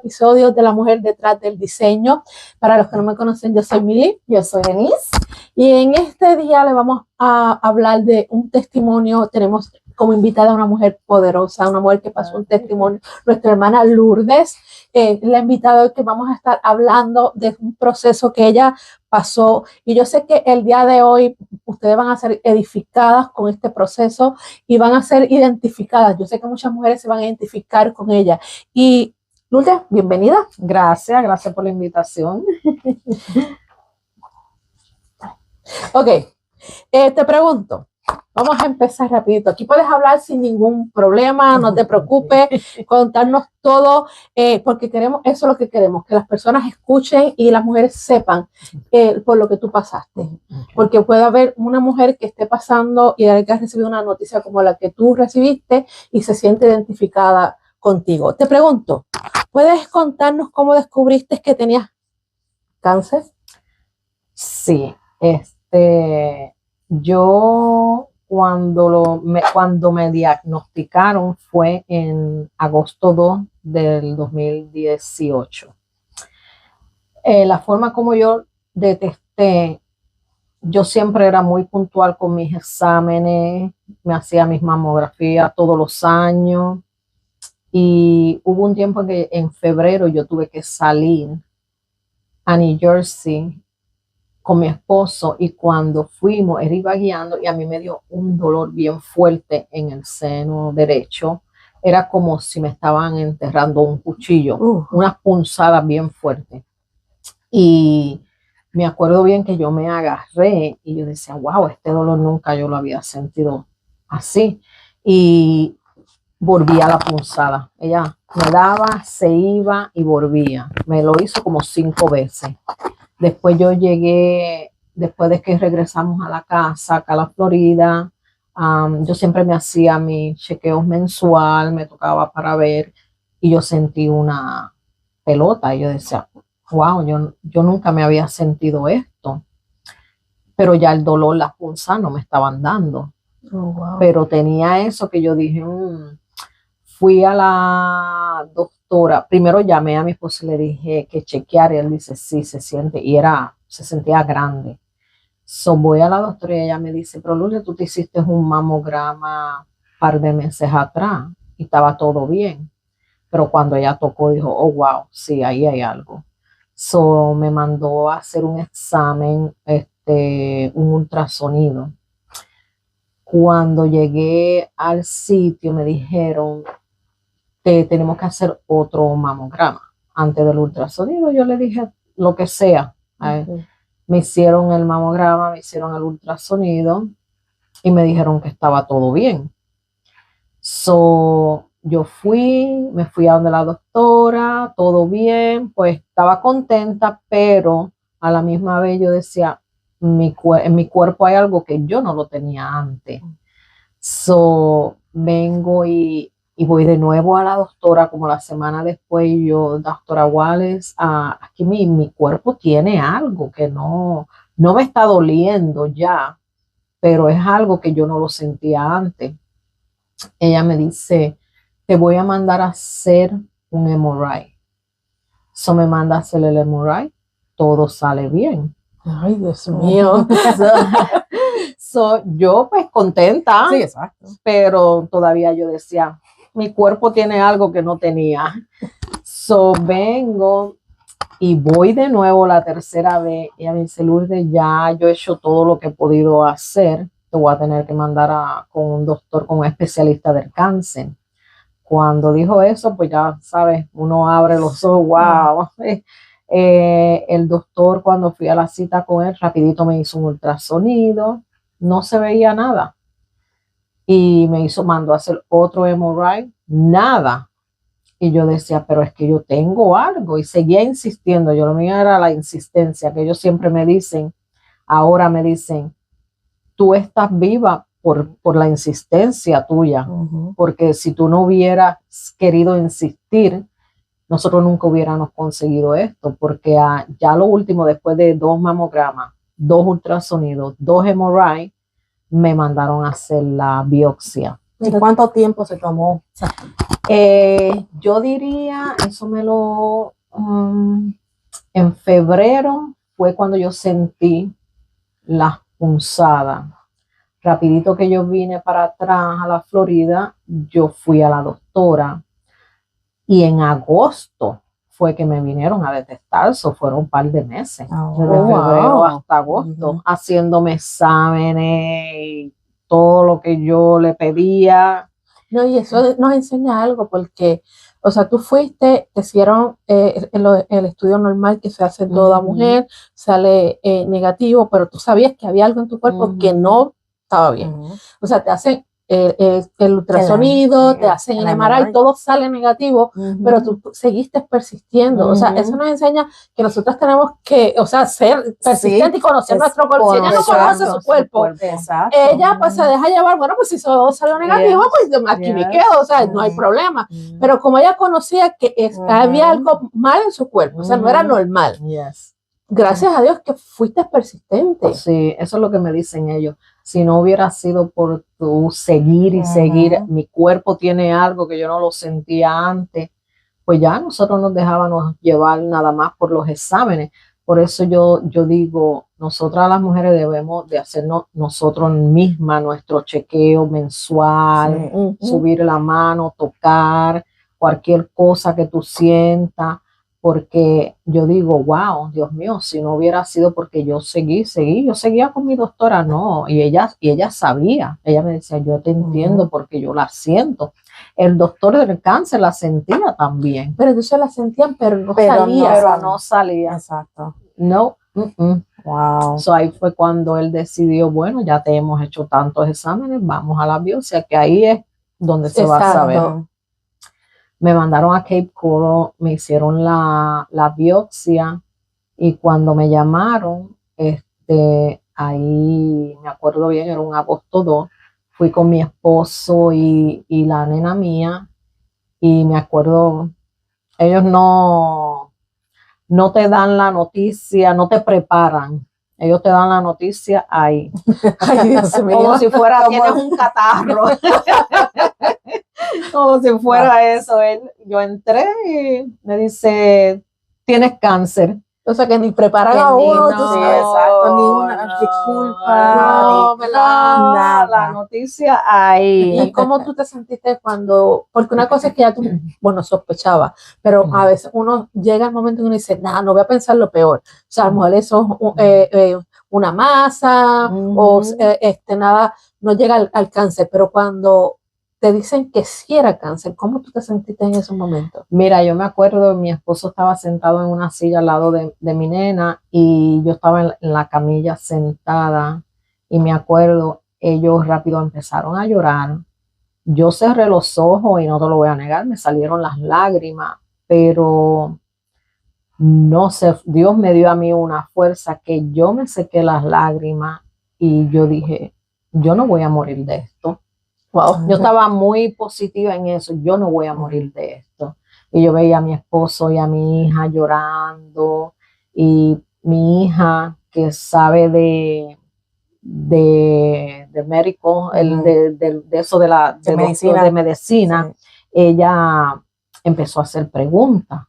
episodio de La Mujer Detrás del Diseño. Para los que no me conocen, yo soy Mili. Yo soy Denise. Y en este día le vamos a hablar de un testimonio. Tenemos como invitada a una mujer poderosa, una mujer que pasó un testimonio, nuestra hermana Lourdes. La invitada hoy, que vamos a estar hablando de un proceso que ella pasó, y yo sé que el día de hoy ustedes van a ser edificadas con este proceso y van a ser identificadas. Yo sé que muchas mujeres se van a identificar con ella. Y Lourdes, bienvenida. Gracias por la invitación. Ok, te pregunto, vamos a empezar rapidito. Aquí puedes hablar sin ningún problema, no te preocupes, contarnos todo, porque queremos, eso es lo que queremos, que las personas escuchen y las mujeres sepan por lo que tú pasaste. Porque puede haber una mujer que esté pasando y haya recibido una noticia como la que tú recibiste y se siente identificada contigo. Te pregunto, ¿puedes contarnos cómo descubriste que tenías cáncer? Sí, yo cuando me diagnosticaron fue en agosto 2 del 2018. La forma como yo detecté, yo siempre era muy puntual con mis exámenes, me hacía mis mamografías todos los años, y hubo un tiempo en que en febrero yo tuve que salir a New Jersey con mi esposo, y cuando fuimos, él iba guiando y a mí me dio un dolor bien fuerte en el seno derecho. Era como si me estaban enterrando un cuchillo, unas punzadas bien fuertes. Y me acuerdo bien que yo me agarré y yo decía, wow, este dolor nunca yo lo había sentido así. Y volvía la punzada. Ella me daba, se iba y volvía. Me lo hizo como 5 veces. Después yo llegué, después de que regresamos a la casa, acá a la Florida, yo siempre me hacía mis chequeos mensual, me tocaba para ver, y yo sentí una pelota y yo decía, wow, yo nunca me había sentido esto. Pero ya el dolor, las punzadas no me estaban dando. Oh, wow. Pero tenía eso que yo dije, fui a la doctora, primero llamé a mi esposo y le dije que chequeara, y él dice, sí, se siente, y se sentía grande. So, voy a la doctora y ella me dice, pero Lourdes, tú te hiciste un mamograma un par de meses atrás y estaba todo bien. Pero cuando ella tocó, dijo, oh, wow, sí, ahí hay algo. So, me mandó a hacer un examen, un ultrasonido. Cuando llegué al sitio me dijeron, tenemos que hacer otro mamograma. Antes del ultrasonido yo le dije lo que sea. Okay. Me hicieron el mamograma, me hicieron el ultrasonido y me dijeron que estaba todo bien. So, yo me fui a donde la doctora, todo bien, pues estaba contenta, pero a la misma vez yo decía, en mi cuerpo hay algo que yo no lo tenía antes. So, vengo y voy de nuevo a la doctora como la semana después, y yo, doctora Wallace, aquí mi cuerpo tiene algo que no me está doliendo ya, pero es algo que yo no lo sentía antes. Ella me dice, te voy a mandar a hacer un MRI. So me manda a hacer el MRI, todo sale bien. Ay, Dios mío. Yo pues contenta, Sí, exacto. pero todavía yo decía, mi cuerpo tiene algo que no tenía. Vengo y voy de nuevo la tercera vez. Y a mi Lourdes, ya yo he hecho todo lo que he podido hacer. Te voy a tener que mandar con un doctor, con un especialista del cáncer. Cuando dijo eso, pues ya sabes, uno abre los ojos, wow. El doctor, cuando fui a la cita con él, rapidito me hizo un ultrasonido, no se veía nada. Y mandó a hacer otro MRI, nada. Y yo decía, pero es que yo tengo algo. Y seguía insistiendo. Yo lo mío era la insistencia, que ellos siempre me dicen, ahora me dicen, tú estás viva por la insistencia tuya. Porque si tú no hubieras querido insistir, nosotros nunca hubiéramos conseguido esto. Porque ya lo último, después de 2 mamogramas, 2 ultrasonidos, 2 MRI, me mandaron a hacer la biopsia. ¿Y cuánto tiempo se tomó? Yo diría, eso en febrero fue cuando yo sentí las punzadas. Rapidito que yo vine para atrás a la Florida, yo fui a la doctora y en agosto fue que me vinieron a detectar, eso fueron un par de meses, desde febrero hasta agosto, haciéndome exámenes y todo lo que yo le pedía. No, y eso nos enseña algo porque, o sea, tú fuiste, te hicieron el estudio normal que se hace en toda mujer, sale negativo, pero tú sabías que había algo en tu cuerpo que no estaba bien. O sea, te hacen el ultrasonido, te hacen el MRI, todo sale negativo, pero tú seguiste persistiendo. O sea, eso nos enseña que nosotros tenemos que, o sea, ser persistentes y conocer nuestro cuerpo. Si ella no conoce su cuerpo, ella pues se deja llevar, bueno, pues si todo salió negativo, pues aquí me quedo, o sea, no hay problema. Pero como ella conocía que había algo mal en su cuerpo, o sea, no era normal. Gracias a Dios que fuiste persistente. Sí, eso es lo que me dicen ellos. Si no hubiera sido por tu seguir y seguir, mi cuerpo tiene algo que yo no lo sentía antes, pues ya nosotros nos dejábamos llevar nada más por los exámenes. Por eso yo digo, nosotras las mujeres debemos de hacernos nosotros mismas nuestro chequeo mensual, subir la mano, tocar, cualquier cosa que tú sientas. Porque yo digo, wow, Dios mío, si no hubiera sido porque yo yo seguía con mi doctora, no, y ella sabía, ella me decía, yo te entiendo porque yo la siento. El doctor del cáncer la sentía también. Pero entonces la sentían, pero no salía. Exacto. No. Wow. So ahí fue cuando él decidió, bueno, ya te hemos hecho tantos exámenes, vamos a la biopsia, que ahí es donde se va a saber. Me mandaron a Cape Coral, me hicieron la biopsia y cuando me llamaron, ahí me acuerdo bien, era un agosto 2, fui con mi esposo y la nena mía y me acuerdo, ellos no te dan la noticia, no te preparan. Ellos te dan la noticia ahí. Ay, Dios mío. Como si fuera, tienes un catarro. Como si fuera eso. Yo entré y me dice, tienes cáncer. O sea, que ni preparan a uno. Exacto, ni una disculpa. Nada. La noticia ahí. ¿Y cómo tú te sentiste cuando, porque una cosa es que ya tú, bueno, sospechaba, pero a veces uno llega al momento en que uno dice, nada, no voy a pensar lo peor. O sea, a lo mejor eso una masa o nada, no llega al cáncer, pero cuando te dicen que sí era cáncer, ¿cómo tú te sentiste en ese momento? Mira, yo me acuerdo, mi esposo estaba sentado en una silla al lado de mi nena y yo estaba en la camilla sentada y me acuerdo, ellos rápido empezaron a llorar. Yo cerré los ojos y no te lo voy a negar, me salieron las lágrimas, pero no sé, Dios me dio a mí una fuerza que yo me sequé las lágrimas y yo dije, yo no voy a morir de esto. Wow. Yo estaba muy positiva en eso, yo no voy a morir de esto. Y yo veía a mi esposo y a mi hija llorando y mi hija que sabe de médico, de eso de medicina, sí. Ella empezó a hacer preguntas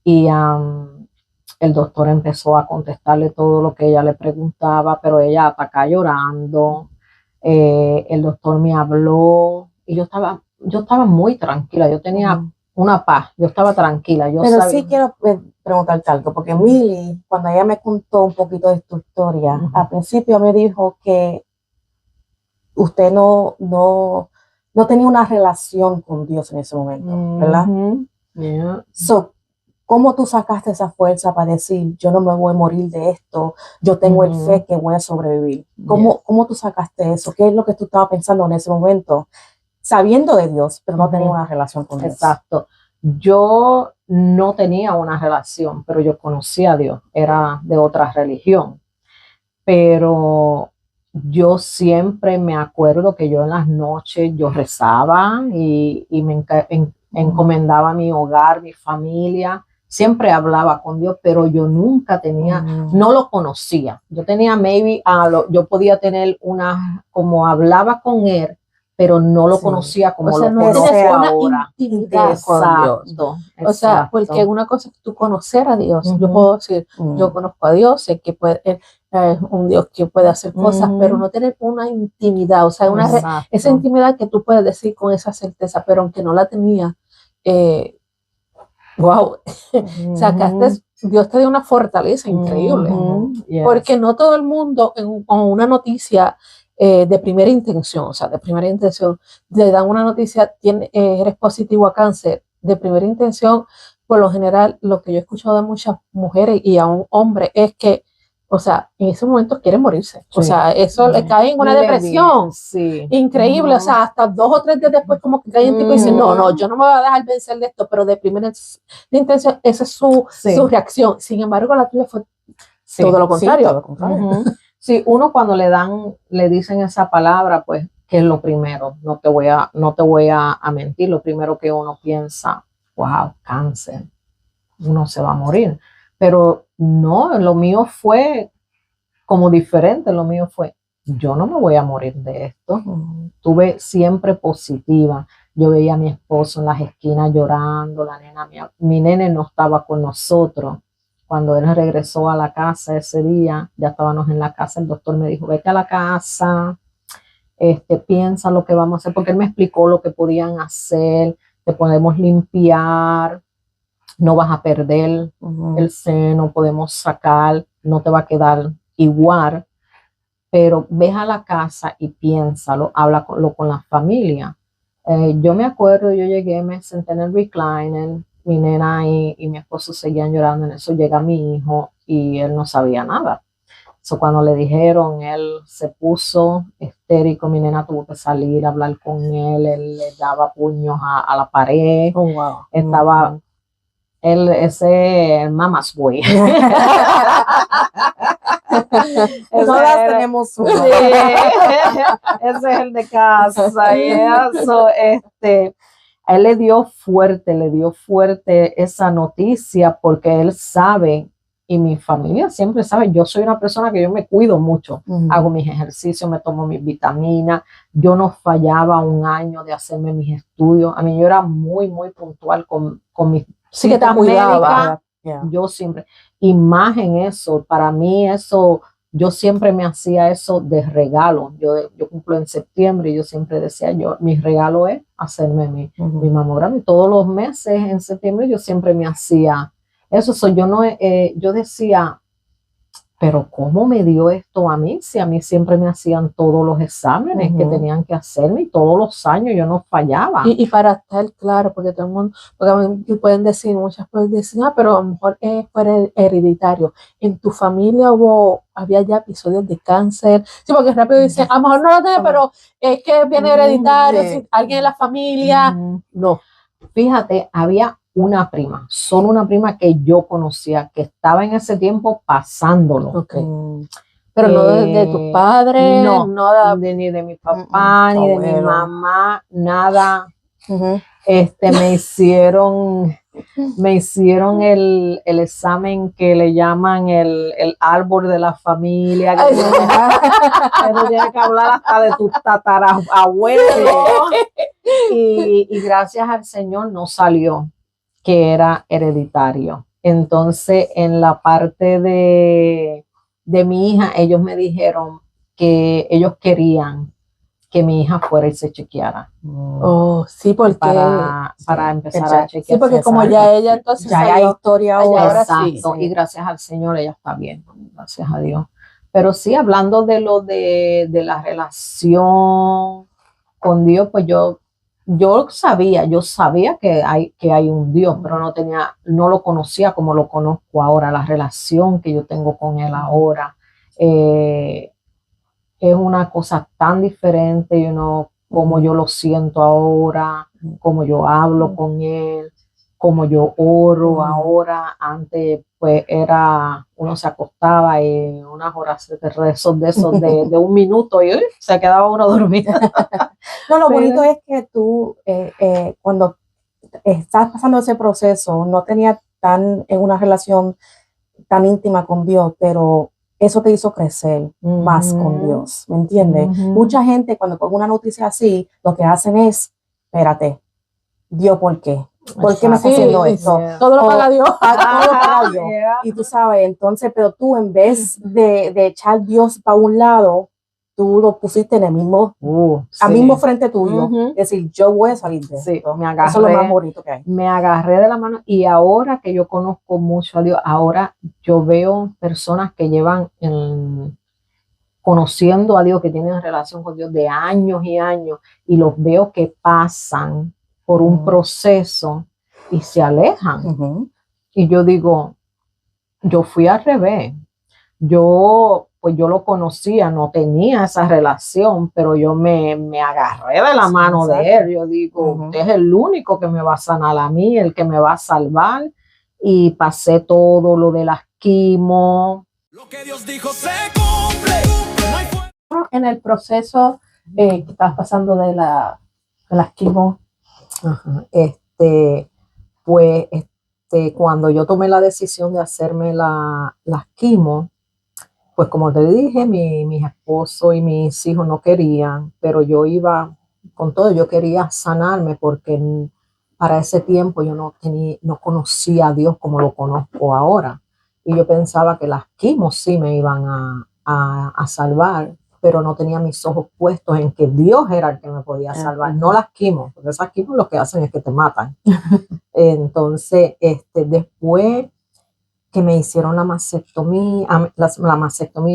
y el doctor empezó a contestarle todo lo que ella le preguntaba, pero ella atacaba llorando. El doctor me habló y yo estaba muy tranquila, yo tenía una paz, yo estaba tranquila. Pero sabía. Sí quiero preguntarte algo, porque Milly, cuando ella me contó un poquito de tu historia, al principio me dijo que usted no tenía una relación con Dios en ese momento, ¿verdad? Yeah. So, ¿cómo tú sacaste esa fuerza para decir, yo no me voy a morir de esto, yo tengo el fe que voy a sobrevivir? ¿Cómo tú sacaste eso? ¿Qué es lo que tú estabas pensando en ese momento? Sabiendo de Dios, pero no tenía una relación con Dios. Exacto. Yo no tenía una relación, pero yo conocía a Dios, era de otra religión. Pero yo siempre me acuerdo que yo en las noches yo rezaba y me encomendaba mi hogar, mi familia. Siempre hablaba con Dios, pero yo nunca tenía, no lo conocía. Yo tenía yo podía tener como hablaba con él, pero no lo Sí. conocía como O sea, lo no conozco tienes una ahora. intimidad con Dios. Exacto, O sea, exacto. porque una cosa es tú conocer a Dios. Yo Ujú. puedo decir, yo conozco a Dios, sé que él es un Dios que puede hacer cosas, Ujú. pero no tener una intimidad, o sea, Exacto. esa intimidad que tú puedes decir con esa certeza, pero aunque no la tenía, wow, sacaste, Dios te dio una fortaleza increíble, Ujú. Yes. porque no todo el mundo con una noticia de primera intención, o sea, de primera intención, le dan una noticia, eres positivo a cáncer, de primera intención, por lo general, lo que yo he escuchado de muchas mujeres y a un hombre es que, o sea, en ese momento quieren morirse, o Sí. sea, eso le cae en una Le depresión. di- sí. Increíble, o sea, hasta 2 o 3 días después como que cae en tipo y dice, no, yo no me voy a dejar vencer de esto, pero de primera intención, esa es su reacción. Sin embargo, la tuya fue Sí. todo lo contrario. Sí, todo lo contrario. Ujú. Sí, uno cuando le dicen esa palabra, pues, que es lo primero, no te voy a mentir, lo primero que uno piensa, wow, cáncer, uno se va a morir. Pero no, lo mío fue como diferente, lo mío fue, yo no me voy a morir de esto. Tuve siempre positiva. Yo veía a mi esposo en las esquinas llorando, la nena mía, mi nene no estaba con nosotros. Cuando él regresó a la casa ese día, ya estábamos en la casa, el doctor me dijo, vete a la casa, piensa lo que vamos a hacer, porque él me explicó lo que podían hacer, te podemos limpiar, no vas a perder el seno, podemos sacar, no te va a quedar igual, pero ve a la casa y piénsalo, háblalo con la familia. Yo me acuerdo, yo llegué, me senté en el recliner, mi nena y mi esposo seguían llorando, en eso llega mi hijo y él no sabía nada. So, cuando le dijeron, él se puso histérico, mi nena tuvo que salir a hablar con él le daba puños a la pared, estaba, él, ese mama's boy. Todas tenemos uno. Sí, ese es el de casa. Y eso, a él le dio fuerte esa noticia porque él sabe, y mi familia siempre sabe, yo soy una persona que yo me cuido mucho, hago mis ejercicios, me tomo mis vitaminas, yo no fallaba un año de hacerme mis estudios, a mí yo era muy puntual con mis citas médicas, yo siempre, y más en eso, para mí eso, yo siempre me hacía eso de regalo. Yo cumplo en septiembre y yo siempre decía, mi regalo es hacerme mi mamograma. Y todos los meses en septiembre yo siempre me hacía eso. Yo decía, pero ¿cómo me dio esto a mí? Si a mí siempre me hacían todos los exámenes que tenían que hacerme y todos los años yo no fallaba. Y para estar claro, porque todo el mundo, porque pueden decir, muchas pueden decir, pero a lo mejor fue hereditario. En tu familia había ya episodios de cáncer. Sí, porque rápido dicen, a lo mejor no lo tengo, pero es que viene hereditario, sí. Alguien en la familia. No. Fíjate, había una prima, solo una prima que yo conocía, que estaba en ese tiempo pasándolo. Okay. Pero no de tus padres, no ni de mi papá, ni de mi mamá, nada. Me hicieron el examen que le llaman el árbol de la familia, que tú tienes que hablar hasta de tus tatarabuelos. Y gracias al Señor no salió que era hereditario. Entonces, en la parte de mi hija, ellos me dijeron que ellos querían que mi hija fuera y se chequeara. Oh, sí, porque para empezar a chequear. Sí, porque como ya ella entonces ya hay historia ahora. Exacto, y gracias al Señor ella está bien, gracias a Dios. Pero sí, hablando de lo de la relación con Dios, pues yo sabía que hay un Dios, pero no lo conocía como lo conozco ahora, la relación que yo tengo con Él ahora. Es una cosa tan diferente, como yo lo siento ahora, como yo hablo con Él, como yo oro ahora. Antes, pues, uno se acostaba y unas horas de rezos de esos de un minuto y se quedaba uno dormido. No, lo bonito es que tú, cuando estás pasando ese proceso, no tenías una relación tan íntima con Dios, pero eso te hizo crecer más con Dios, ¿me entiendes? Mucha gente cuando pongo una noticia así, lo que hacen es, espérate, Dios, ¿por qué? ¿Por qué me está haciendo esto? Todo lo paga Dios. Todo lo paga Dios. Y tú sabes, entonces, pero tú en vez de echar Dios para un lado, tú lo pusiste en el mismo, al mismo frente tuyo. Es decir, yo voy a salir de esto. Eso es lo más bonito que hay. Me agarré de la mano y ahora que yo conozco mucho a Dios, ahora yo veo personas que llevan conociendo a Dios, que tienen relación con Dios de años y años, y los veo que pasan por un proceso y se alejan. Y yo digo, yo fui al revés. Pues yo lo conocía, no tenía esa relación, pero yo me agarré de la mano de él. Yo digo, usted es el único que me va a sanar a mí, el que me va a salvar. Y pasé todo lo de las quimio. Lo que Dios dijo se cumple. En el proceso que estabas pasando de las quimio. Pues cuando yo tomé la decisión de hacerme las quimio, pues como te dije, mi esposo y mis hijos no querían, pero yo iba con todo, yo quería sanarme porque para ese tiempo yo no conocía a Dios como lo conozco ahora. Y yo pensaba que las quimio sí me iban a salvar, pero no tenía mis ojos puestos en que Dios era el que me podía salvar, no las quimio, porque esas quimio lo que hacen es que te matan. Entonces, después que me hicieron la mastectomía,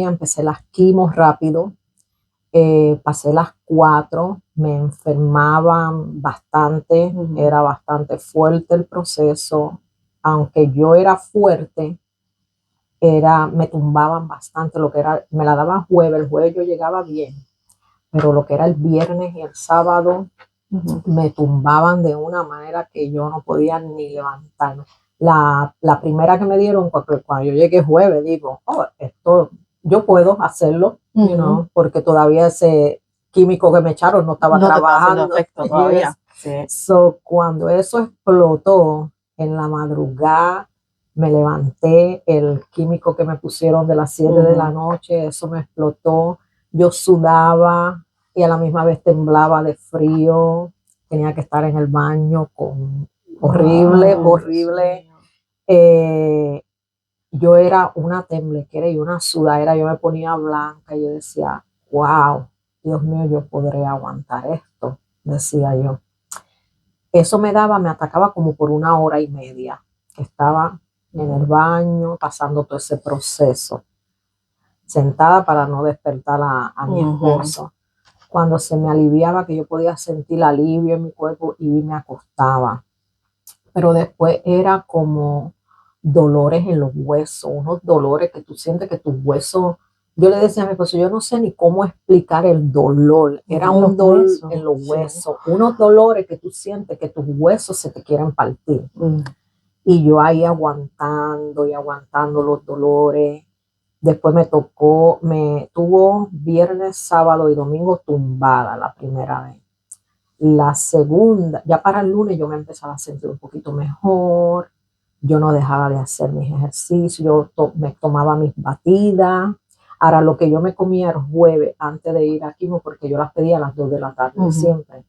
empecé las quimio rápido, pasé las 4, me enfermaban bastante, era bastante fuerte el proceso, aunque yo era fuerte, me tumbaban bastante, lo que era, me la daban jueves, el jueves yo llegaba bien, pero lo que era el viernes y el sábado, me tumbaban de una manera que yo no podía ni levantarme. La primera que me dieron, cuando yo llegué jueves, digo, esto yo puedo hacerlo, porque todavía ese químico que me echaron no estaba trabajando. Todavía. So, cuando eso explotó en la madrugada, me levanté, el químico que me pusieron de las 7 de la noche, eso me explotó, yo sudaba y a la misma vez temblaba de frío, tenía que estar en el baño horrible. Yo era una temblequera y una sudadera, yo me ponía blanca y yo decía, wow, Dios mío, yo podré aguantar esto, decía yo. Eso me atacaba como por 1 hora y media, que estaba en el baño, pasando todo ese proceso, sentada para no despertar a mi esposo. Cuando se me aliviaba, que yo podía sentir alivio en mi cuerpo, y me acostaba. Pero después era como dolores en los huesos, unos dolores que tú sientes que tus huesos, yo le decía a mi esposo, yo no sé ni cómo explicar el dolor, era un dolor en los huesos, unos dolores que tú sientes que tus huesos se te quieren partir. Y yo ahí aguantando los dolores. Después me tuvo viernes, sábado y domingo tumbada la primera vez. La segunda, ya para el lunes yo me empezaba a sentir un poquito mejor. Yo no dejaba de hacer mis ejercicios, me tomaba mis batidas. Ahora, lo que yo me comía el jueves antes de ir a quimio, porque yo las pedía a las 2 de la tarde siempre.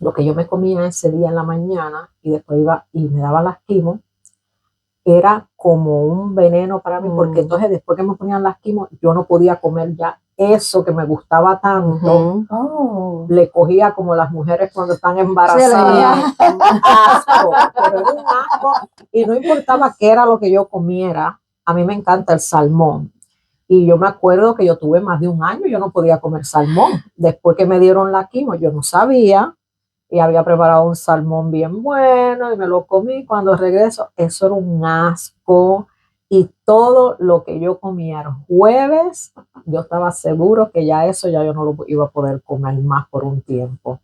Lo que yo me comía ese día en la mañana y después iba y me daba las quimio, era como un veneno para mí, porque entonces después que me ponían las quimio, yo no podía comer ya eso que me gustaba tanto. Le cogía como las mujeres cuando están embarazadas. Asco, pero era un asco. Y no importaba qué era lo que yo comiera, a mí me encanta el salmón. Y yo me acuerdo que yo tuve más de 1 año, yo no podía comer salmón. Después que me dieron la quimio, yo no sabía. Y había preparado un salmón bien bueno y me lo comí. Cuando regreso, eso era un asco. Y todo lo que yo comía el jueves, yo estaba seguro que ya yo no lo iba a poder comer más por un tiempo.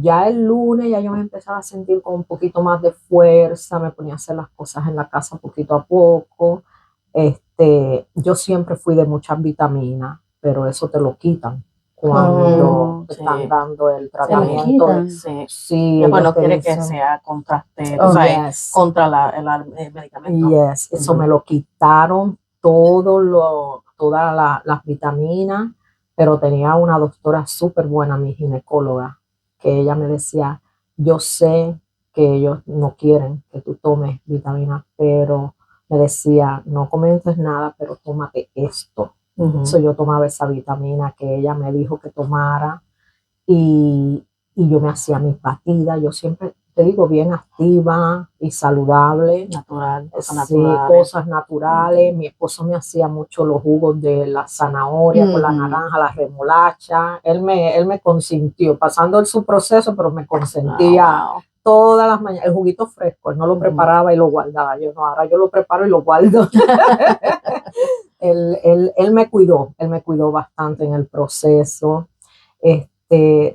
Ya el lunes ya yo me empezaba a sentir con un poquito más de fuerza, me ponía a hacer las cosas en la casa poquito a poco. Yo siempre fui de muchas vitaminas, pero eso te lo quitan cuando te sí. están dando el Se lo tratamiento. quitan. Sí. Sí, Que ellos bueno, te quiere que dicen, sea contraste, oh, o sea, yes. contra el medicamento. Yes, eso Ujú. me lo quitaron todas las vitaminas, pero tenía una doctora súper buena, mi ginecóloga, que ella me decía, yo sé que ellos no quieren que tú tomes vitaminas, pero me decía, no comentes nada, pero tómate esto. Ujú. So, yo tomaba esa vitamina que ella me dijo que tomara y, y yo me hacía mis batidas, yo siempre, te digo, bien activa y saludable. Natural, cosas Sí, naturales. cosas naturales. Mi esposo me hacía mucho los jugos de la zanahoria con la Ujú. naranja, la remolacha. Él me consintió, pasando él su proceso, pero me consentía Ah, wow. todas las mañanas. El juguito fresco, él no lo Ujú. preparaba y lo guardaba. Yo no, ahora yo lo preparo y lo guardo. Él me cuidó bastante en el proceso.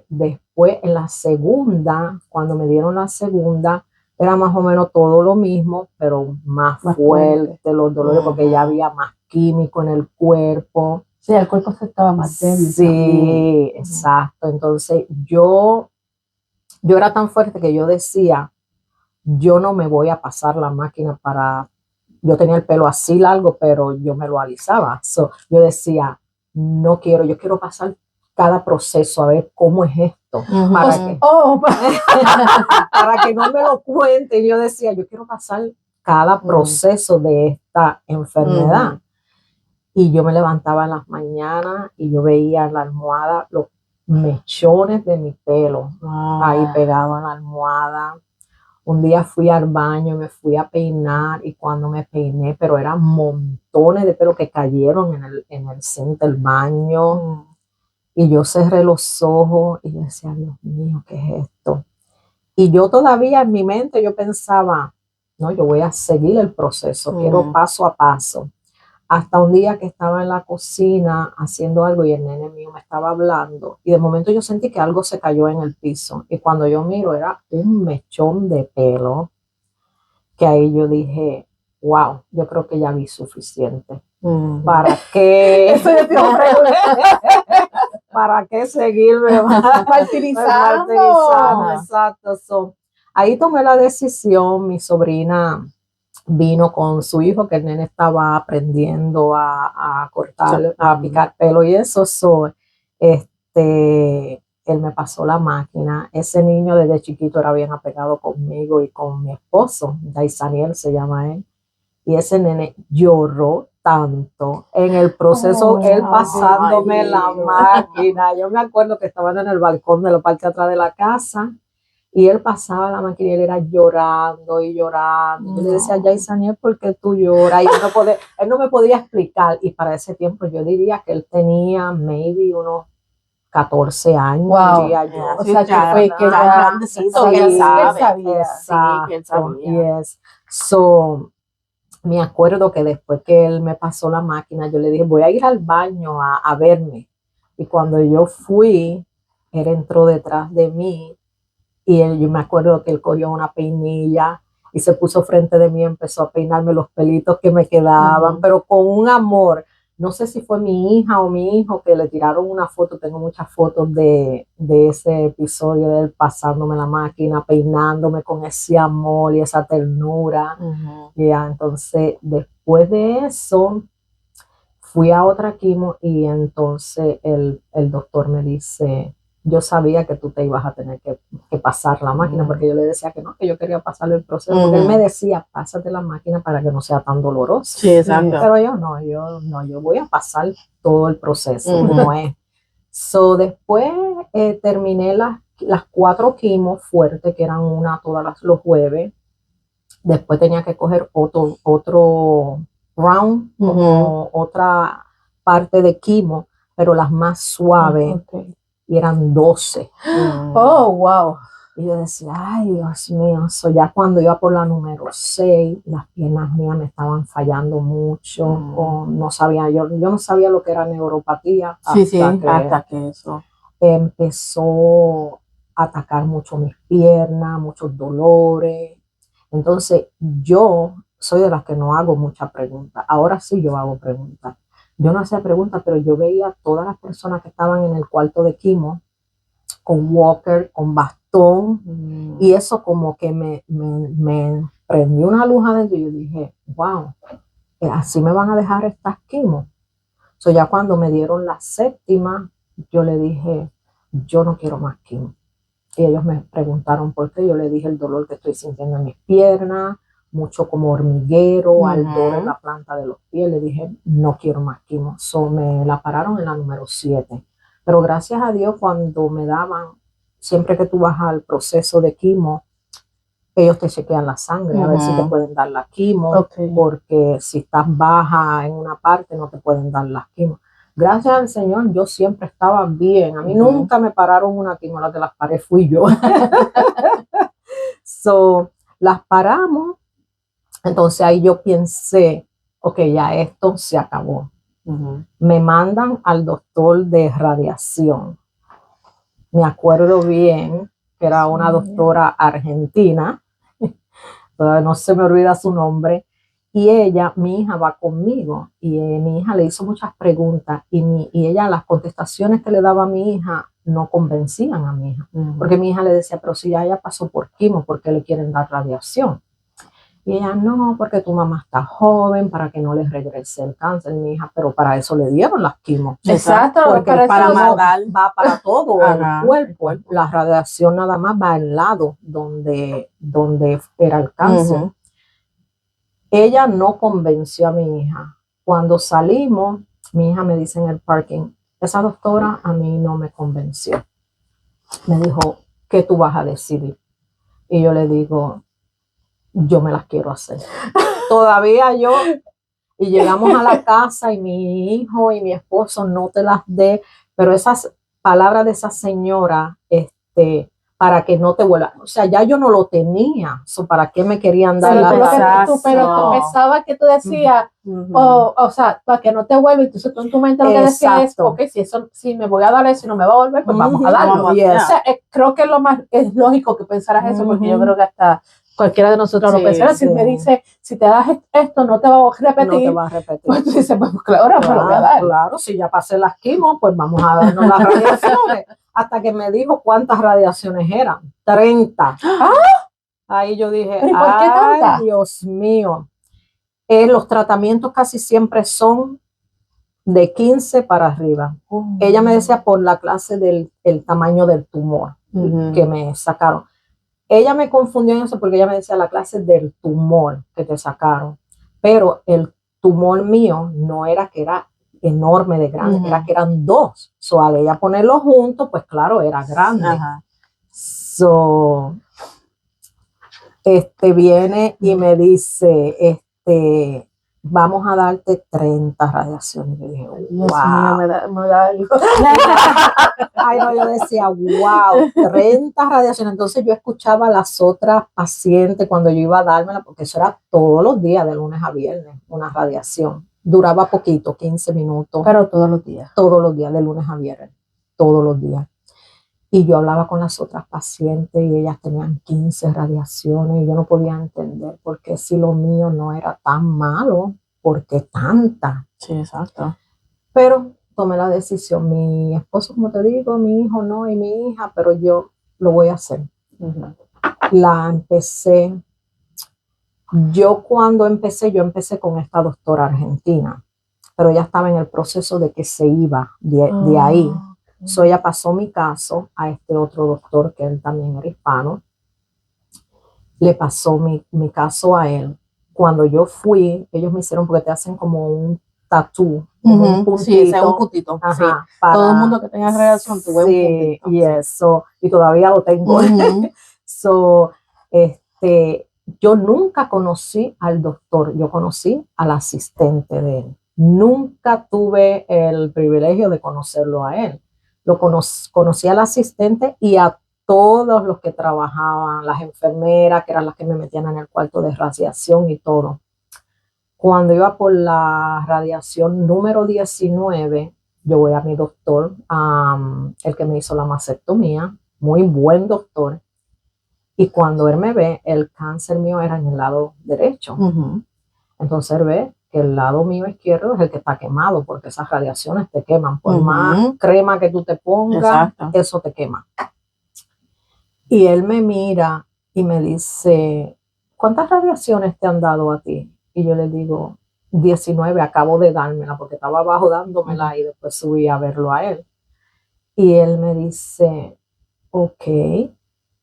Después, en la segunda, cuando me dieron la segunda, era más o menos todo lo mismo, pero más fuerte los dolores, porque ya había más químico en el cuerpo. Sí, el cuerpo se estaba más débil. Sí, también. exacto. Entonces, yo era tan fuerte que yo decía, yo no me voy a pasar la máquina para... Yo tenía el pelo así largo, pero yo me lo alisaba. So, yo decía, no quiero, yo quiero pasar cada proceso a ver cómo es esto. Ujú. Para que no me lo cuenten. Yo decía, yo quiero pasar cada proceso de esta enfermedad. Ujú. Y yo me levantaba en las mañanas y yo veía en la almohada los mechones de mi pelo ahí pegado en la almohada. Un día fui al baño, me fui a peinar y cuando me peiné, pero eran montones de pelo que cayeron en el centro del baño. Y yo cerré los ojos y yo decía, Dios mío, ¿qué es esto? Y yo todavía en mi mente yo pensaba, no, yo voy a seguir el proceso, quiero paso a paso. Hasta un día que estaba en la cocina haciendo algo y el nene mío me estaba hablando y de momento yo sentí que algo se cayó en el piso y cuando yo miro era un mechón de pelo que ahí yo dije, wow, yo creo que ya vi suficiente. ¿Para qué? ¿Para qué seguirme Martirizando. Exacto. So, ahí tomé la decisión, mi sobrina vino con su hijo, que el nene estaba aprendiendo a cortar, a picar pelo y eso. So, él me pasó la máquina. Ese niño desde chiquito era bien apegado conmigo y con mi esposo, Daisaniel se llama él. Y ese nene lloró tanto en el proceso, él pasándome la máquina. Yo me acuerdo que estaban en el balcón de la parte de atrás de la casa y él pasaba la máquina y él era llorando y llorando. Yo le decía, Daisaniel, ¿por qué tú lloras? Y él no me podía explicar. Y para ese tiempo yo diría que él tenía maybe unos 14 años, diría yo. O sea, que fue que ya grandecito, que él sabía. Exacto. Sí, que él sabía. Yes. So, me acuerdo que después que él me pasó la máquina, yo le dije, voy a ir al baño a verme. Y cuando yo fui, él entró detrás de mí y yo me acuerdo que él cogió una peinilla y se puso frente de mí y empezó a peinarme los pelitos que me quedaban, pero con un amor. No sé si fue mi hija o mi hijo que le tiraron una foto, tengo muchas fotos de ese episodio de él pasándome la máquina, peinándome con ese amor y esa ternura. Ya, entonces, después de eso, fui a otra quimo y entonces el doctor me dice, yo sabía que tú te ibas a tener que pasar la máquina, porque yo le decía que no, que yo quería pasar el proceso, porque él me decía, pásate la máquina para que no sea tan doloroso. Sí, exacto. Pero yo voy a pasar todo el proceso, como es. So, después terminé las 4 quimos fuertes, que eran una todos los jueves. Después tenía que coger otro round, como otra parte de quimo, pero las más suaves, y eran 12. Oh, wow. Y yo decía, ay, Dios mío, ya cuando iba por la número 6, las piernas mías me estaban fallando mucho, no sabía, yo no sabía lo que era neuropatía. Hasta que eso empezó a atacar mucho mis piernas, muchos dolores. Entonces, yo soy de las que no hago muchas preguntas. Ahora sí yo hago preguntas. Yo no hacía preguntas, pero yo veía a todas las personas que estaban en el cuarto de quimo con walker, con bastón, y eso como que me prendió una luz adentro y yo dije, wow, así me van a dejar estas quimos. So ya cuando me dieron la séptima, yo le dije, yo no quiero más quimo. Y ellos me preguntaron por qué. Yo le dije el dolor que estoy sintiendo en mis piernas, mucho como hormiguero, ardor en la planta de los pies. Le dije, no quiero más quimo. So me la pararon en la número 7. Pero gracias a Dios, cuando me daban, siempre que tú vas al proceso de quimo, ellos te chequean la sangre a ver si te pueden dar la quimo, porque si estás baja en una parte no te pueden dar las quimo. Gracias al Señor, yo siempre estaba bien. A mí nunca me pararon una quimo, la que las paré fui yo. So, las paramos. Entonces ahí yo pensé, ok, ya esto se acabó. Me mandan al doctor de radiación. Me acuerdo bien que era una doctora argentina, todavía no se me olvida su nombre, y ella, mi hija va conmigo, y mi hija le hizo muchas preguntas, y ella, las contestaciones que le daba a mi hija no convencían a mi hija, porque mi hija le decía, pero si ya ella pasó por quimo, ¿por qué le quieren dar radiación? Y ella, no, porque tu mamá está joven, para que no les regrese el cáncer. Mi hija, pero para eso le dieron las quimos. Exacto, porque para matar. va para todo el cuerpo. La radiación nada más va al lado donde era el cáncer. Ella no convenció a mi hija. Cuando salimos, mi hija me dice en el parking, esa doctora a mí no me convenció. Me dijo, ¿qué tú vas a decidir? Y yo le digo, yo me las quiero hacer. Todavía yo, y llegamos a la casa y mi hijo y mi esposo, no te las dé, pero esas palabras de esa señora, para que no te vuelva, o sea, ya yo no lo tenía, ¿para qué me querían dar pero tú pensabas que tú decías, o sea, para que no te vuelva, entonces tú en tu mente lo que decías es, ok, si me voy a dar eso y no me va a volver, pues vamos a darlo. O sea, creo que es lógico que pensaras eso, porque yo creo que hasta cualquiera de nosotros lo pensara. Si me dice, si te das esto, no te va a repetir. No te va a repetir. Pues tú dices, pues claro, me lo voy a dar. Claro, si ya pasé las quimos, pues vamos a darnos las radiaciones. Hasta que me dijo cuántas radiaciones eran. 30. Ahí yo dije, ¿y por qué tanta? Dios mío. Los tratamientos casi siempre son de 15 para arriba. Ella me decía por la clase del el tamaño del tumor que me sacaron. Ella me confundió en eso porque ella me decía la clase del tumor que te sacaron, pero el tumor mío no era que era enorme de grande, era que eran 2. So, al ella ponerlo juntos, pues claro, era grande. So, viene y me dice, vamos a darte 30 radiaciones. Yo dije, wow. Me da algo. Ay, no, yo decía, wow, 30 radiaciones. Entonces yo escuchaba a las otras pacientes cuando yo iba a dármela, porque eso era todos los días, de lunes a viernes, una radiación. Duraba poquito, 15 minutos. Pero todos los días. Todos los días, de lunes a viernes, todos los días. Y yo hablaba con las otras pacientes y ellas tenían 15 radiaciones y yo no podía entender por qué si lo mío no era tan malo, ¿por qué tanta? Sí, exacto. Pero tomé la decisión. Mi esposo, como te digo, mi hijo no y mi hija, pero yo lo voy a hacer. La empecé. Yo empecé con esta doctora argentina, pero ella estaba en el proceso de que se iba de ahí. So ella pasó mi caso a este otro doctor, que él también era hispano. Le pasó mi caso a él. Cuando yo fui, ellos me hicieron, porque te hacen como un tatú, un puntito. Sí, un puntito. Ajá, sí. para, todo el mundo que tenga relación tuve un puntito. Y eso, y todavía lo tengo. So, yo nunca conocí al doctor, yo conocí al asistente de él. Nunca tuve el privilegio de conocerlo a él. Conocí al asistente y a todos los que trabajaban, las enfermeras, que eran las que me metían en el cuarto de radiación y todo. Cuando iba por la radiación número 19, yo voy a mi doctor, el que me hizo la mastectomía, muy buen doctor. Y cuando él me ve, el cáncer mío era en el lado derecho. Entonces él ve que el lado mío izquierdo es el que está quemado, porque esas radiaciones te queman. Por Ujú. más crema que tú te pongas, Exacto. eso te quema. Y él me mira y me dice, ¿cuántas radiaciones te han dado a ti? Y yo le digo, 19, acabo de dármela, porque estaba abajo dándomela y después subí a verlo a él. Y él me dice, ok.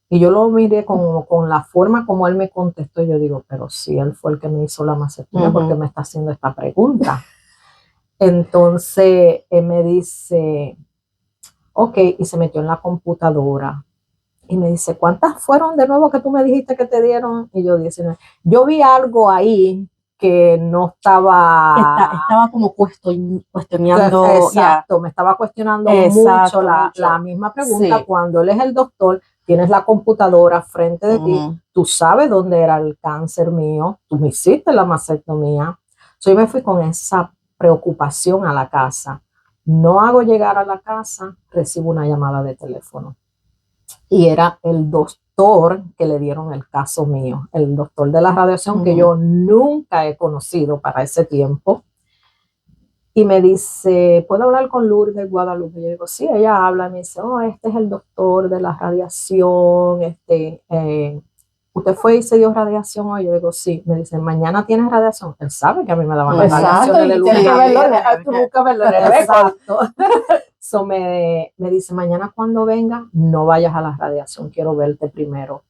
Y yo lo miré con la forma como él me contestó. Y yo digo, pero sí, él fue el que me hizo la mastectomía, porque me está haciendo esta pregunta. Entonces él me dice, ok, y se metió en la computadora. Y me dice, ¿cuántas fueron de nuevo que tú me dijiste que te dieron? Y yo 19. Yo vi algo ahí que no estaba... Estaba como cuestionando. Exacto, me estaba cuestionando Exacto, mucho mucho. la misma pregunta. Sí. Cuando él es el doctor, tienes la computadora frente de ti, Ujú. tú sabes dónde era el cáncer mío, tú me hiciste la mastectomía. So, yo me fui con esa preocupación a la casa. No hago llegar a la casa, recibo una llamada de teléfono. Y era el doctor que le dieron el caso mío, el doctor de la radiación, que yo nunca he conocido para ese tiempo. Y me dice, ¿puedo hablar con Lourdes Guadalupe? Yo digo, sí, ella habla. Y me dice, oh, este es el doctor de la radiación. ¿Usted fue y se dio radiación hoy? Yo digo, sí. Me dice, ¿mañana tienes radiación? Él sabe que a mí me daban las Exacto, radiaciones de y lunes tienes que a verlo, viernes. tú nunca verlo en el récord. Exacto. So me dice, mañana cuando venga, no vayas a la radiación, quiero verte primero.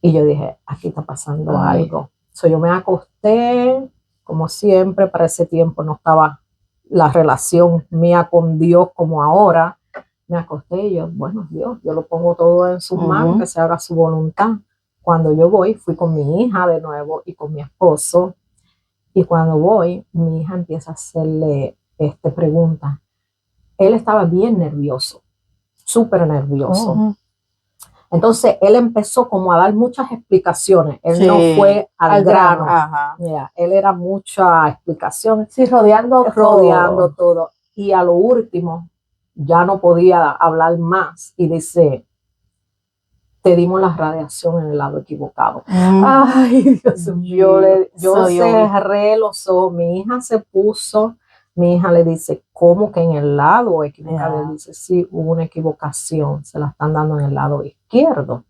Y yo dije, aquí está pasando algo. So yo me acosté, como siempre, para ese tiempo no estaba la relación mía con Dios como ahora. Me acosté y yo, bueno, Dios, yo lo pongo todo en sus manos, que se haga su voluntad. Cuando yo voy, fui con mi hija de nuevo y con mi esposo. Y cuando voy, mi hija empieza a hacerle preguntas. Él estaba bien nervioso, súper nervioso. Entonces él empezó como a dar muchas explicaciones. Él no fue al grano. Yeah, él era mucha explicación. Sí, rodeando todo. Y a lo último ya no podía hablar más. Y dice, te dimos la radiación en el lado equivocado. Ay, Dios mío. Yo cerré los ojos. Mi hija se puso... Mi hija le dice, ¿cómo que en el lado equivocado? Él dice, sí, hubo una equivocación, se la están dando en el lado izquierdo.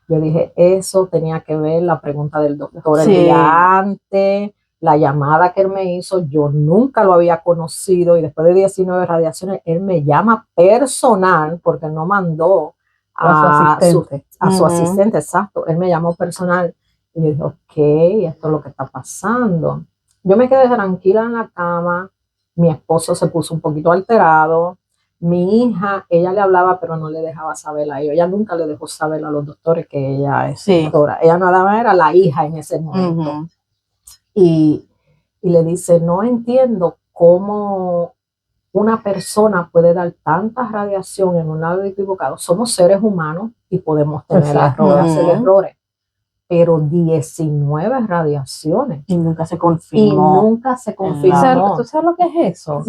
Yo dije, eso tenía que ver la pregunta del doctor el día antes, la llamada que él me hizo, yo nunca lo había conocido y después de 19 radiaciones, él me llama personal porque no mandó a su asistente, exacto, él me llamó personal y yo dije, ok, esto es lo que está pasando. Yo me quedé tranquila en la cama. Mi esposo se puso un poquito alterado. Mi hija, ella le hablaba, pero no le dejaba saber a ellos. Ella nunca le dejó saber a los doctores que ella es doctora. Ella nada más era la hija en ese momento. Y le dice, no entiendo cómo una persona puede dar tanta radiación en un lado equivocado. Somos seres humanos y podemos tener errores, hacer errores. Pero 19 radiaciones. Y nunca se confirmó. ¿Tú sabes lo que es eso? O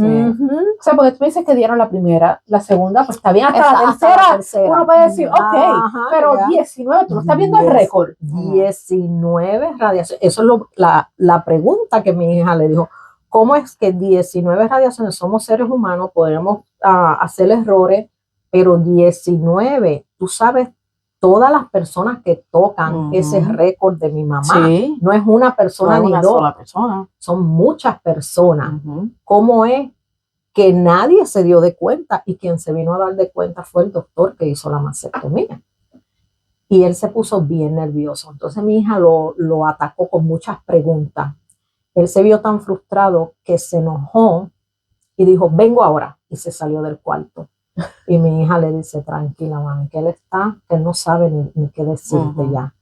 sea, porque tú me dices que dieron la primera, la segunda, pues está bien, hasta la tercera. Uno puede decir, ok, pero 19, tú no estás viendo el récord. 19 radiaciones. Eso es la pregunta que mi hija le dijo. ¿Cómo es que 19 radiaciones, somos seres humanos, podemos hacer errores, pero 19, tú sabes, todas las personas que tocan ese récord de mi mamá, no es una persona ni dos, sola persona. Son muchas personas. ¿Cómo es que nadie se dio de cuenta? Y quien se vino a dar de cuenta fue el doctor que hizo la mastectomía. Y él se puso bien nervioso. Entonces mi hija lo atacó con muchas preguntas. Él se vio tan frustrado que se enojó y dijo, vengo ahora. Y se salió del cuarto. Y mi hija le dice, tranquila, mami, que él no sabe ni qué decirte ya.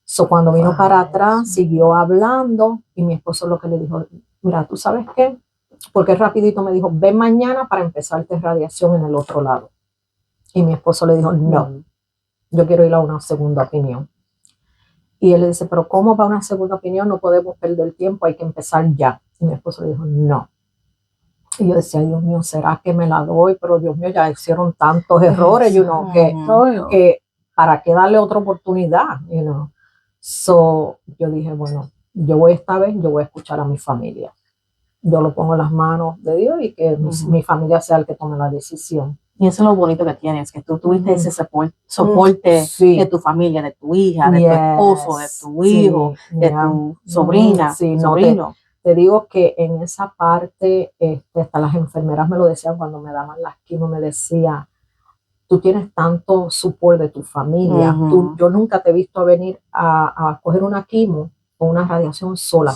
So, cuando vino para atrás, siguió hablando y mi esposo lo que le dijo, mira, ¿tú sabes qué? Porque rapidito me dijo, ven mañana para empezarte radiación en el otro lado. Y mi esposo le dijo, no, yo quiero ir a una segunda opinión. Y él le dice, pero ¿cómo va una segunda opinión? No podemos perder el tiempo, hay que empezar ya. Y mi esposo le dijo, no. Y yo decía, Dios mío, ¿será que me la doy? Pero Dios mío, ya hicieron tantos errores, que para qué darle otra oportunidad, So, yo dije, bueno, esta vez yo voy a escuchar a mi familia. Yo lo pongo en las manos de Dios y que mi familia sea el que tome la decisión. Y eso es lo bonito que tienes, que tú tuviste ese soporte Sí. de tu familia, de tu hija, de tu esposo, de tu Sí, hijo, de tu sobrina, sí, tu no, sobrino. te digo que en esa parte, hasta las enfermeras me lo decían cuando me daban las quimio, me decía, tú tienes tanto support de tu familia, yo nunca te he visto venir a coger una quimio o una radiación sola.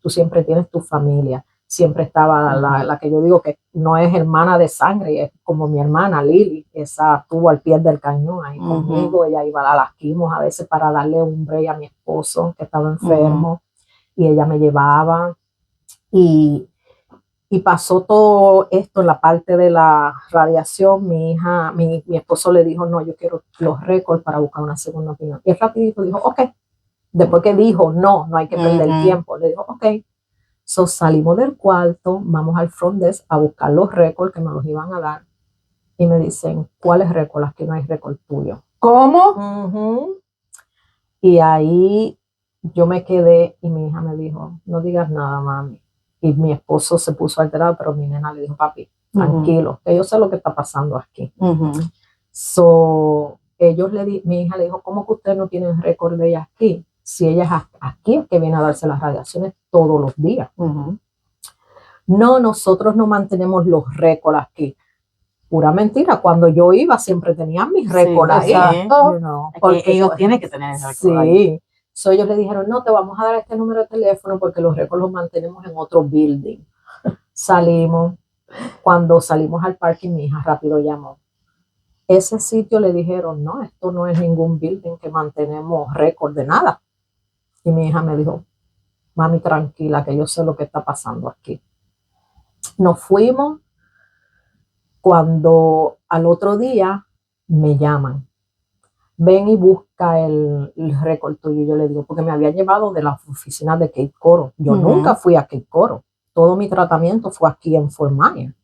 Tú siempre tienes tu familia. Siempre estaba la que yo digo que no es hermana de sangre, es como mi hermana Lili, esa estuvo al pie del cañón ahí conmigo, ella iba a las quimios a veces para darle un break a mi esposo que estaba enfermo, y ella me llevaba, y pasó todo esto en la parte de la radiación. Mi hija, mi esposo le dijo, no, yo quiero los récords para buscar una segunda opinión, y él rapidito dijo, ok, después que dijo, no hay que perder tiempo, le dijo, ok. So, salimos del cuarto, vamos al front desk a buscar los récords que me los iban a dar, y me dicen, ¿cuáles récords? Aquí no hay récord tuyo. ¿Cómo? Y ahí yo me quedé, y mi hija me dijo, no digas nada, mami. Y mi esposo se puso alterado, pero mi nena le dijo, papi, tranquilo, que yo sé lo que está pasando aquí. So, mi hija le dijo, ¿cómo que ustedes no tienen récord de ella aquí? Si ella es aquí que viene a darse las radiaciones todos los días. No, nosotros no mantenemos los récords aquí. Pura mentira, cuando yo iba siempre tenían mis récords ahí. Exacto. Porque ellos tienen que tener ese récord ahí. So, ellos le dijeron, no, te vamos a dar este número de teléfono porque los récords los mantenemos en otro building. Salimos. Cuando salimos al parking, mi hija rápido llamó. Ese sitio le dijeron, no, esto no es ningún building que mantenemos récord de nada. Y mi hija me dijo, mami, tranquila, que yo sé lo que está pasando aquí. Nos fuimos. Cuando al otro día me llaman, ven y busca el récord tuyo. Yo le digo, porque me había llevado de la oficina de Cape Coral. Yo nunca fui a Cape Coral. Todo mi tratamiento fue aquí en Fort Myers.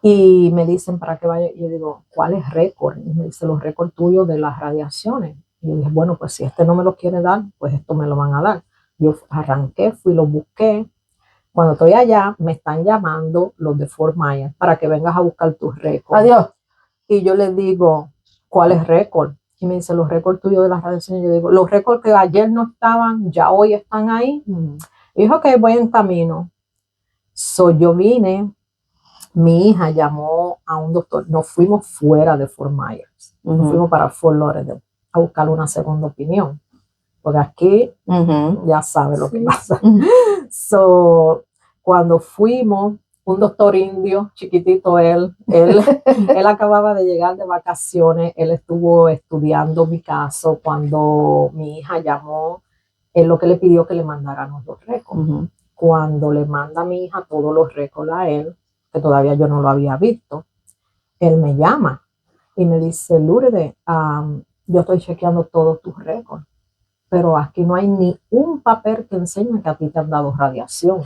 Y me dicen, ¿para qué vaya? Y yo digo, ¿cuál es récord? Y me dice, los récords tuyos de las radiaciones. Y yo dije, bueno, pues si este no me lo quiere dar, pues esto me lo van a dar. Yo arranqué, fui, lo busqué. Cuando estoy allá, me están llamando los de Fort Myers para que vengas a buscar tus récords. Adiós. Y yo les digo, ¿cuál es récord? Y me dice, los récords tuyos de las radiaciones. Yo digo, los récords que ayer no estaban, ya hoy están ahí. Y dijo, ok, voy en camino. So, yo vine, mi hija llamó a un doctor. Nos fuimos fuera de Fort Myers. Nos fuimos para Fort Lauderdale a buscar una segunda opinión. Porque aquí ya sabe lo que pasa. So, cuando fuimos, un doctor indio, chiquitito él acababa de llegar de vacaciones, él estuvo estudiando mi caso. Cuando mi hija llamó, él lo que le pidió que le mandáramos los récords. Cuando le manda a mi hija todos los récords a él, que todavía yo no lo había visto, él me llama y me dice, Lourdes, yo estoy chequeando todos tus récords, pero aquí no hay ni un papel que enseñe que a ti te han dado radiación.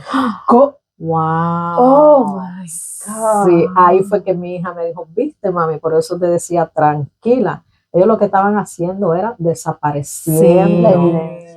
Wow. Oh my God. Sí, ahí fue que mi hija me dijo, viste, mami, por eso te decía, tranquila. Ellos lo que estaban haciendo era desapareciendo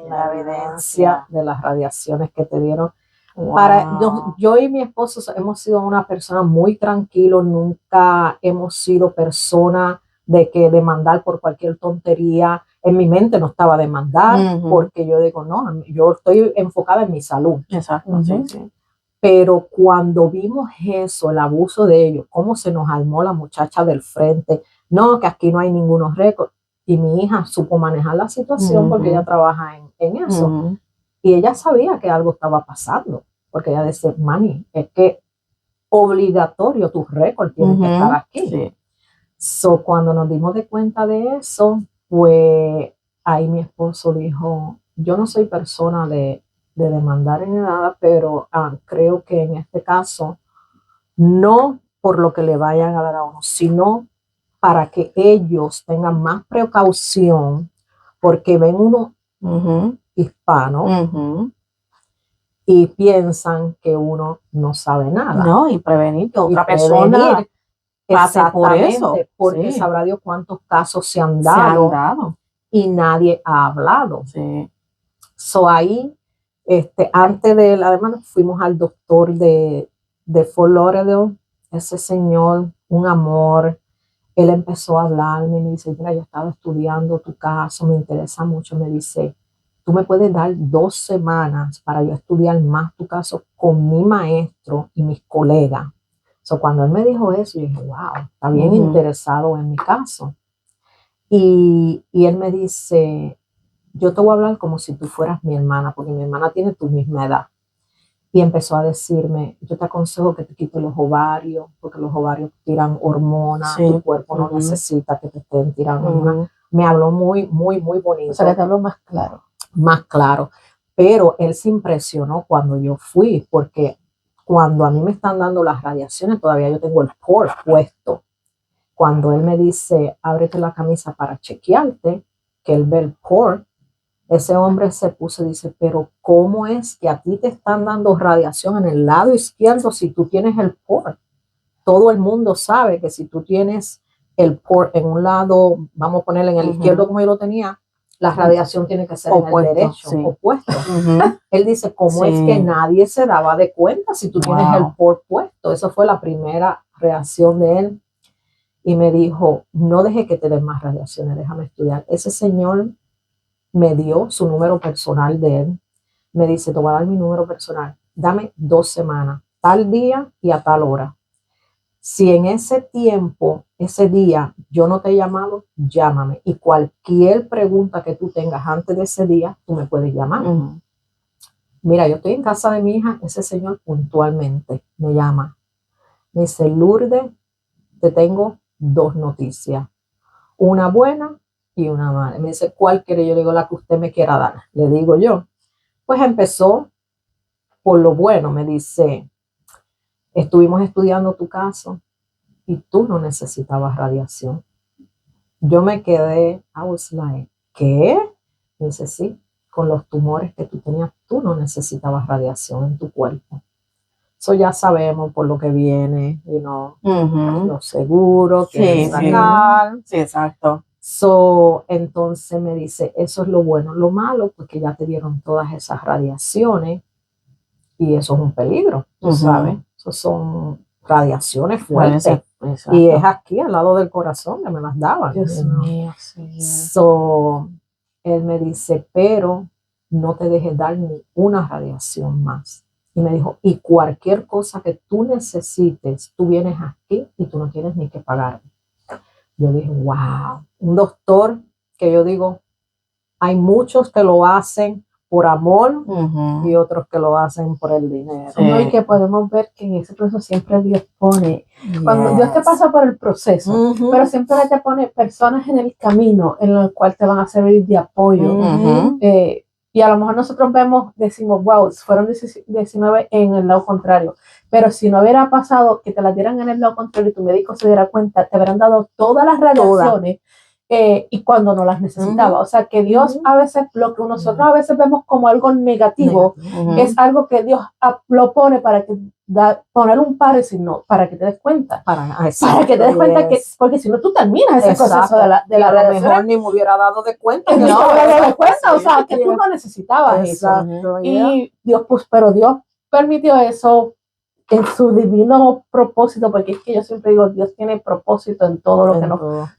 la evidencia de las radiaciones que te dieron. Wow. Yo y mi esposo hemos sido una persona muy tranquilo, nunca hemos sido personas de que demandar por cualquier tontería. En mi mente no estaba demandar, porque yo digo, no, yo estoy enfocada en mi salud. Exacto, sí. Pero cuando vimos eso, el abuso de ellos, cómo se nos armó la muchacha del frente, no, que aquí no hay ningunos récords, y mi hija supo manejar la situación porque ella trabaja en eso, y ella sabía que algo estaba pasando, porque ella decía, mami, es que obligatorio tus récords tienen que estar aquí. Sí. So, cuando nos dimos de cuenta de eso, pues ahí mi esposo dijo, yo no soy persona de demandar ni nada, pero creo que en este caso, no por lo que le vayan a dar a uno, sino para que ellos tengan más precaución, porque ven uno hispano y piensan que uno no sabe nada. No, y prevenir que otra persona pase por eso. Porque sabrá Dios cuántos casos se han dado y nadie ha hablado. Sí. So ahí Antes de él, además fuimos al doctor de Fort Lauderdale, ese señor, un amor. Él empezó a hablarme y me dice, mira, yo estaba estudiando tu caso, me interesa mucho. Me dice, tú me puedes dar 2 semanas para yo estudiar más tu caso con mi maestro y mis colegas. Cuando él me dijo eso, yo dije, wow, está bien interesado en mi caso. Y él me dice, yo te voy a hablar como si tú fueras mi hermana, porque mi hermana tiene tu misma edad. Y empezó a decirme, yo te aconsejo que te quites los ovarios, porque los ovarios tiran hormonas, tu cuerpo no necesita que te estén tirando hormonas. Me habló muy, muy, muy bonito. O sea, que te habló más claro. Más claro. Pero él se impresionó cuando yo fui, porque cuando a mí me están dando las radiaciones, todavía yo tengo el port puesto. Cuando él me dice, ábrete la camisa para chequearte, que él ve el port, ese hombre se puso y dice, pero ¿cómo es que a ti te están dando radiación en el lado izquierdo si tú tienes el port? Todo el mundo sabe que si tú tienes el port en un lado, vamos a ponerle en el izquierdo como yo lo tenía, la radiación tiene que ser opuesto, en el derecho, opuesto. Él dice, ¿cómo es que nadie se daba de cuenta si tú tienes el port puesto? Esa fue la primera reacción de él. Y me dijo, no deje que te den más radiaciones, déjame estudiar. Ese señor me dio su número personal de él. Me dice, te voy a dar mi número personal. Dame 2 semanas, tal día y a tal hora. Si en ese tiempo, ese día, yo no te he llamado, llámame. Y cualquier pregunta que tú tengas antes de ese día, tú me puedes llamar. Mira, yo estoy en casa de mi hija, ese señor puntualmente me llama. Me dice, Lourdes, te tengo 2 noticias. Una buena y una mala. Me dice, ¿cuál quiere? Yo le digo, la que usted me quiera dar. Le digo yo. Pues empezó por lo bueno. Me dice, estuvimos estudiando tu caso y tú no necesitabas radiación. Yo me quedé, I was like, ¿qué? Me dice, sí, con los tumores que tú tenías, tú no necesitabas radiación en tu cuerpo. Eso ya sabemos por lo que viene, los seguros, que sacar. Sí, exacto. Entonces me dice, eso es lo bueno. Lo malo, pues que ya te dieron todas esas radiaciones y eso es un peligro, tú sabes. Eso son radiaciones fuertes. Y es aquí, al lado del corazón, que me las daban. Dios mío, sí. Él me dice, pero no te dejes dar ni una radiación más. Y me dijo, y cualquier cosa que tú necesites, tú vienes aquí y tú no tienes ni que pagar. Yo dije, wow, un doctor que yo digo, hay muchos que lo hacen por amor y otros que lo hacen por el dinero. Y que podemos ver que en ese proceso siempre Dios pone, cuando Dios te pasa por el proceso, pero siempre te pone personas en el camino en el cual te van a servir de apoyo. Y a lo mejor nosotros decimos, wow, fueron 19 en el lado contrario. Pero si no hubiera pasado que te las dieran en el lado contrario y tu médico se diera cuenta, te habrían dado todas las radiaciones y cuando no las necesitaba. O sea que Dios a veces, lo que nosotros a veces vemos como algo negativo, es algo que Dios lo pone para que poner un par y si no, para que te des cuenta. Para que te des cuenta que, porque si no tú terminas ese proceso de la radiación. A lo mejor ni me hubiera dado de cuenta. No me hubiera dado cuenta, o sea, que tú no necesitabas eso. Y Dios, pero Dios permitió eso en su divino propósito, porque es que yo siempre digo, Dios tiene propósito en todo lo que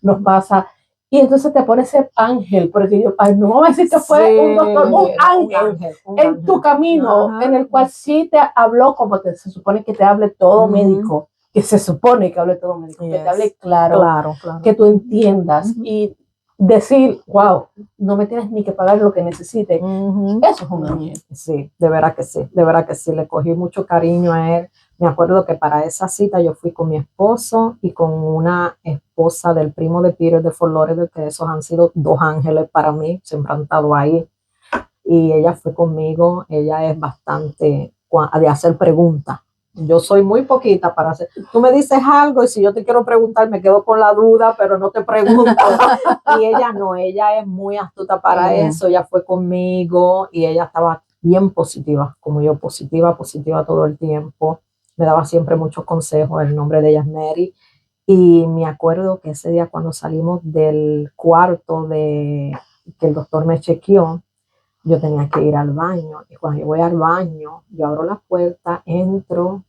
nos pasa. Y entonces te pone ese ángel, porque yo, no vamos a decir que fue un doctor, un ángel en tu camino, en el cual sí te habló como se supone que te hable todo médico, que se supone que hable todo médico, que te hable claro, que tú entiendas y decir, wow, no me tienes ni que pagar lo que necesite. Eso es un ángel. Sí, de verdad que sí, le cogí mucho cariño a él. Me acuerdo que para esa cita yo fui con mi esposo y con una esposa del primo de Peter de Fort Lauderdale, que esos han sido 2 ángeles para mí, siempre han estado ahí. Y ella fue conmigo, ella es bastante de hacer preguntas. Yo soy muy poquita para hacer. Tú me dices algo y si yo te quiero preguntar me quedo con la duda, pero no te pregunto. Y ella no, ella es muy astuta para eso. Ella fue conmigo y ella estaba bien positiva, como yo, positiva todo el tiempo. Me daba siempre muchos consejos. El nombre de ella es Mary. Y me acuerdo que ese día cuando salimos del cuarto que el doctor me chequeó, yo tenía que ir al baño. Y cuando yo voy al baño, yo abro la puerta, entro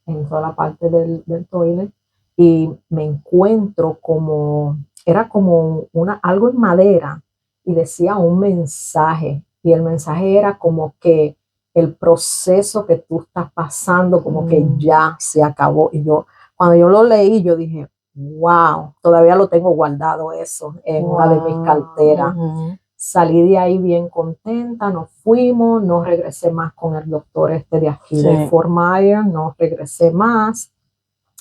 a la parte del toilet y me encuentro era como algo en madera y decía un mensaje. Y el mensaje era como que el proceso que tú estás pasando, como que ya se acabó. Y cuando yo lo leí, yo dije, wow, todavía lo tengo guardado eso en una de mis carteras. Salí de ahí bien contenta, nos fuimos, no regresé más con el doctor de aquí de Fort Myers, no regresé más.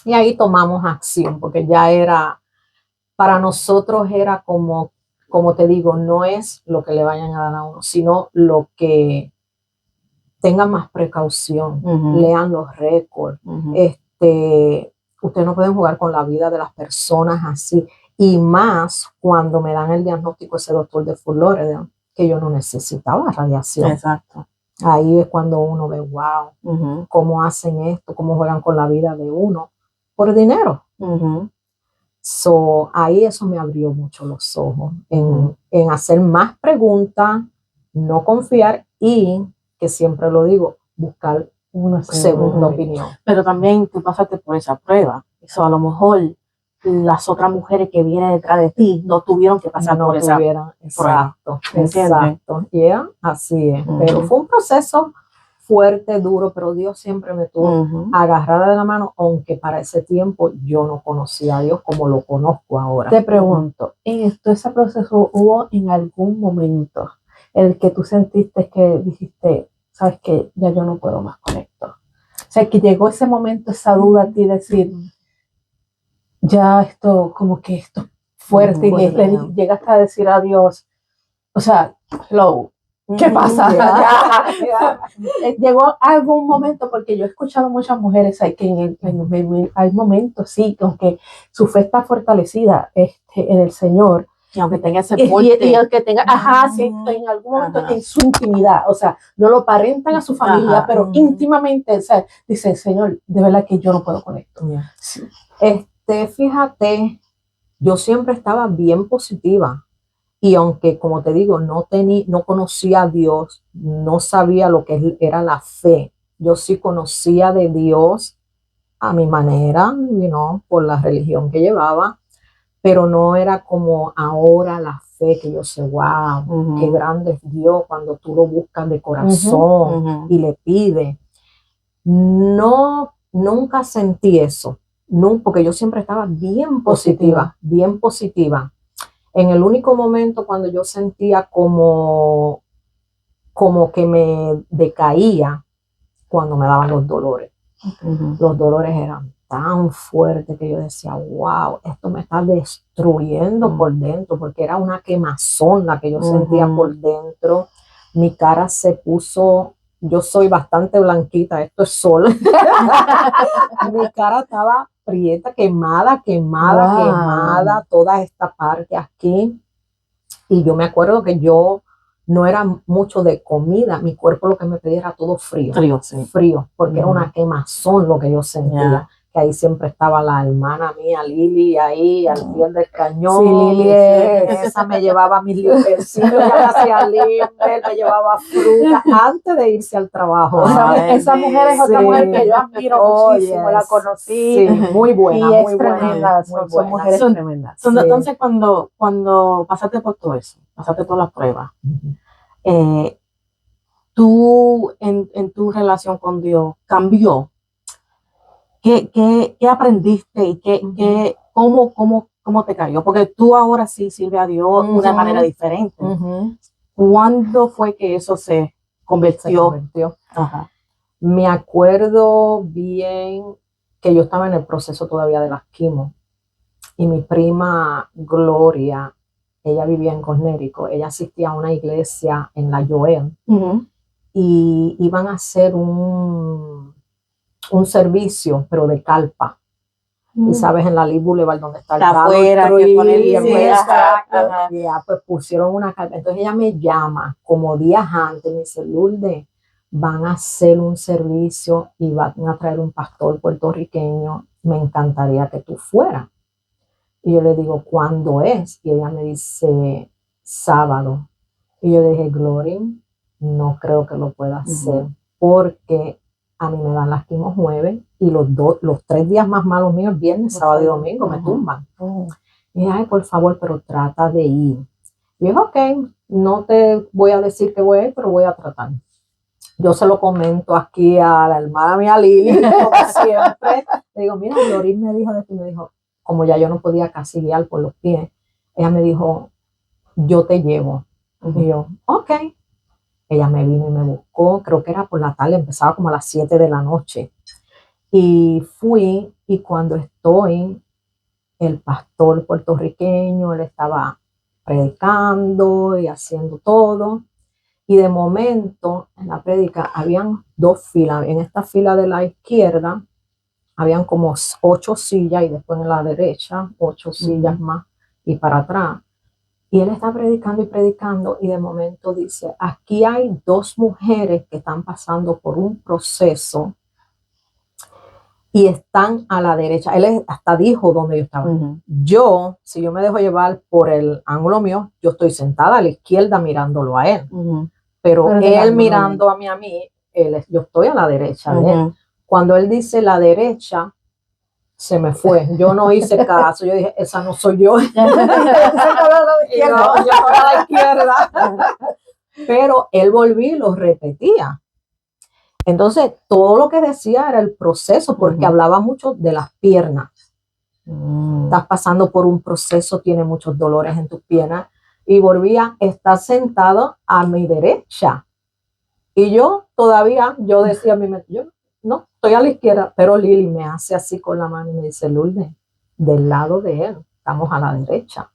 Y ahí tomamos acción, porque ya para nosotros era como te digo, no es lo que le vayan a dar a uno, sino lo que tengan más precaución, lean los récords. Ustedes no pueden jugar con la vida de las personas así. Y más cuando me dan el diagnóstico ese doctor de Fort Lauderdale, que yo no necesitaba radiación. Exacto. Ahí es cuando uno ve, wow, cómo hacen esto, cómo juegan con la vida de uno por dinero. Ahí eso me abrió mucho los ojos en hacer más preguntas, no confiar y, que siempre lo digo, buscar una segunda opinión. Pero también tú pasaste por esa prueba. Eso a lo mejor las otras mujeres que vienen detrás de ti no tuvieron que pasar por esa prueba. Exacto. Así es. Pero fue un proceso fuerte, duro, pero Dios siempre me tuvo agarrada de la mano, aunque para ese tiempo yo no conocía a Dios como lo conozco ahora. Te pregunto, en ese proceso, ¿hubo en algún momento el que tú sentiste que dijiste, sabes que ya yo no puedo más con esto? O sea, que llegó ese momento, esa duda a ti, decir, ya esto, como que esto fuerte, y le llegaste a decir a Dios, o sea, hello, ¿qué pasa? Llegó algún momento, porque yo he escuchado muchas mujeres que hay momentos, sí, que su fe está fortalecida en el Señor. Y aunque tenga ese y aunque tenga, sí, en algún momento en su intimidad, o sea, no lo aparentan a su familia, pero íntimamente, o sea, dicen, Señor, de verdad que yo no puedo con esto. Sí. Fíjate, yo siempre estaba bien positiva. Y aunque, como te digo, no conocía a Dios, no sabía lo que era la fe, yo sí conocía de Dios a mi manera, por la religión que llevaba, pero no era como ahora la fe que yo sé, wow, qué grande es Dios cuando tú lo buscas de corazón y le pides. No, nunca sentí eso, porque yo siempre estaba bien positiva, bien positiva. En el único momento cuando yo sentía como que me decaía, cuando me daban los dolores. Los dolores eran tan fuertes que yo decía, wow, esto me está destruyendo por dentro, porque era una quemazón la que yo sentía por dentro. Mi cara se puso, yo soy bastante blanquita, esto es sol. Mi cara estaba prieta, quemada, toda esta parte aquí. Y yo me acuerdo que yo no era mucho de comida, mi cuerpo lo que me pedía era todo frío. Frío, porque era una quemazón lo que yo sentía. Que ahí siempre estaba la hermana mía, Lili, ahí al pie del cañón. Sí, Lili esa me llevaba mis limpecitos, me llevaba fruta antes de irse al trabajo. Esa mujer es otra mujer que yo admiro muchísimo, la conocí. Sí, muy buena, y es tremenda, son mujeres tremendas. Entonces, cuando pasaste por todo eso, pasaste por las pruebas, tú en tu relación con Dios cambió. ¿Qué aprendiste y cómo te cayó? Porque tú ahora sí sirves a Dios de una manera diferente. ¿Cuándo fue que eso se convirtió? Me acuerdo bien que yo estaba en el proceso todavía de las quimio y mi prima Gloria, ella vivía en Connecticut, ella asistía a una iglesia en la Joel y iban a hacer un servicio, pero de carpa. Y sabes, en la Lee Boulevard, donde está el afuera, pues pusieron una carpa. Entonces ella me llama como días antes, me dice, Lourdes, van a hacer un servicio y van a traer un pastor puertorriqueño, me encantaría que tú fueras. Y yo le digo, ¿cuándo es? Y ella me dice, sábado. Y yo le dije, Gloria, no creo que lo pueda hacer porque a mí me dan las quimos jueves y los 3 días más malos míos, viernes, sábado y domingo, me tumban. Y dije, ay, por favor, pero trata de ir. Y dije, ok, no te voy a decir que voy a ir, pero voy a tratar. Yo se lo comento aquí a la hermana mía Lili, como siempre. Le digo, mira, Lorín me dijo de esto, y me dijo, como ya yo no podía casi guiar por los pies, ella me dijo, yo te llevo. Y yo, ok. Ella me vino y me buscó, creo que era por la tarde, empezaba como a las 7 de la noche. Y fui, y cuando estoy, el pastor puertorriqueño, él estaba predicando y haciendo todo. Y de momento, en la prédica, habían 2 filas. En esta fila de la izquierda, habían como 8 sillas, y después en la derecha, 8 sillas más, y para atrás. Y él está predicando y predicando, y de momento dice, aquí hay 2 mujeres que están pasando por un proceso y están a la derecha. Él hasta dijo dónde yo estaba. Yo, si yo me dejo llevar por el ángulo mío, yo estoy sentada a la izquierda mirándolo a él. Pero él mirando a mí, yo estoy a la derecha de él. Cuando él dice la derecha, se me fue. Yo no hice caso. Yo dije, esa no soy yo. Yo estoy a la izquierda. Pero él volví y lo repetía. Entonces, todo lo que decía era el proceso, porque hablaba mucho de las piernas. Estás pasando por un proceso, tienes muchos dolores en tus piernas. Y volvía, estás sentado a mi derecha. Y yo todavía, yo decía a mi mente, yo no, estoy a la izquierda, pero Lili me hace así con la mano y me dice, Lourdes, del lado de él, estamos a la derecha.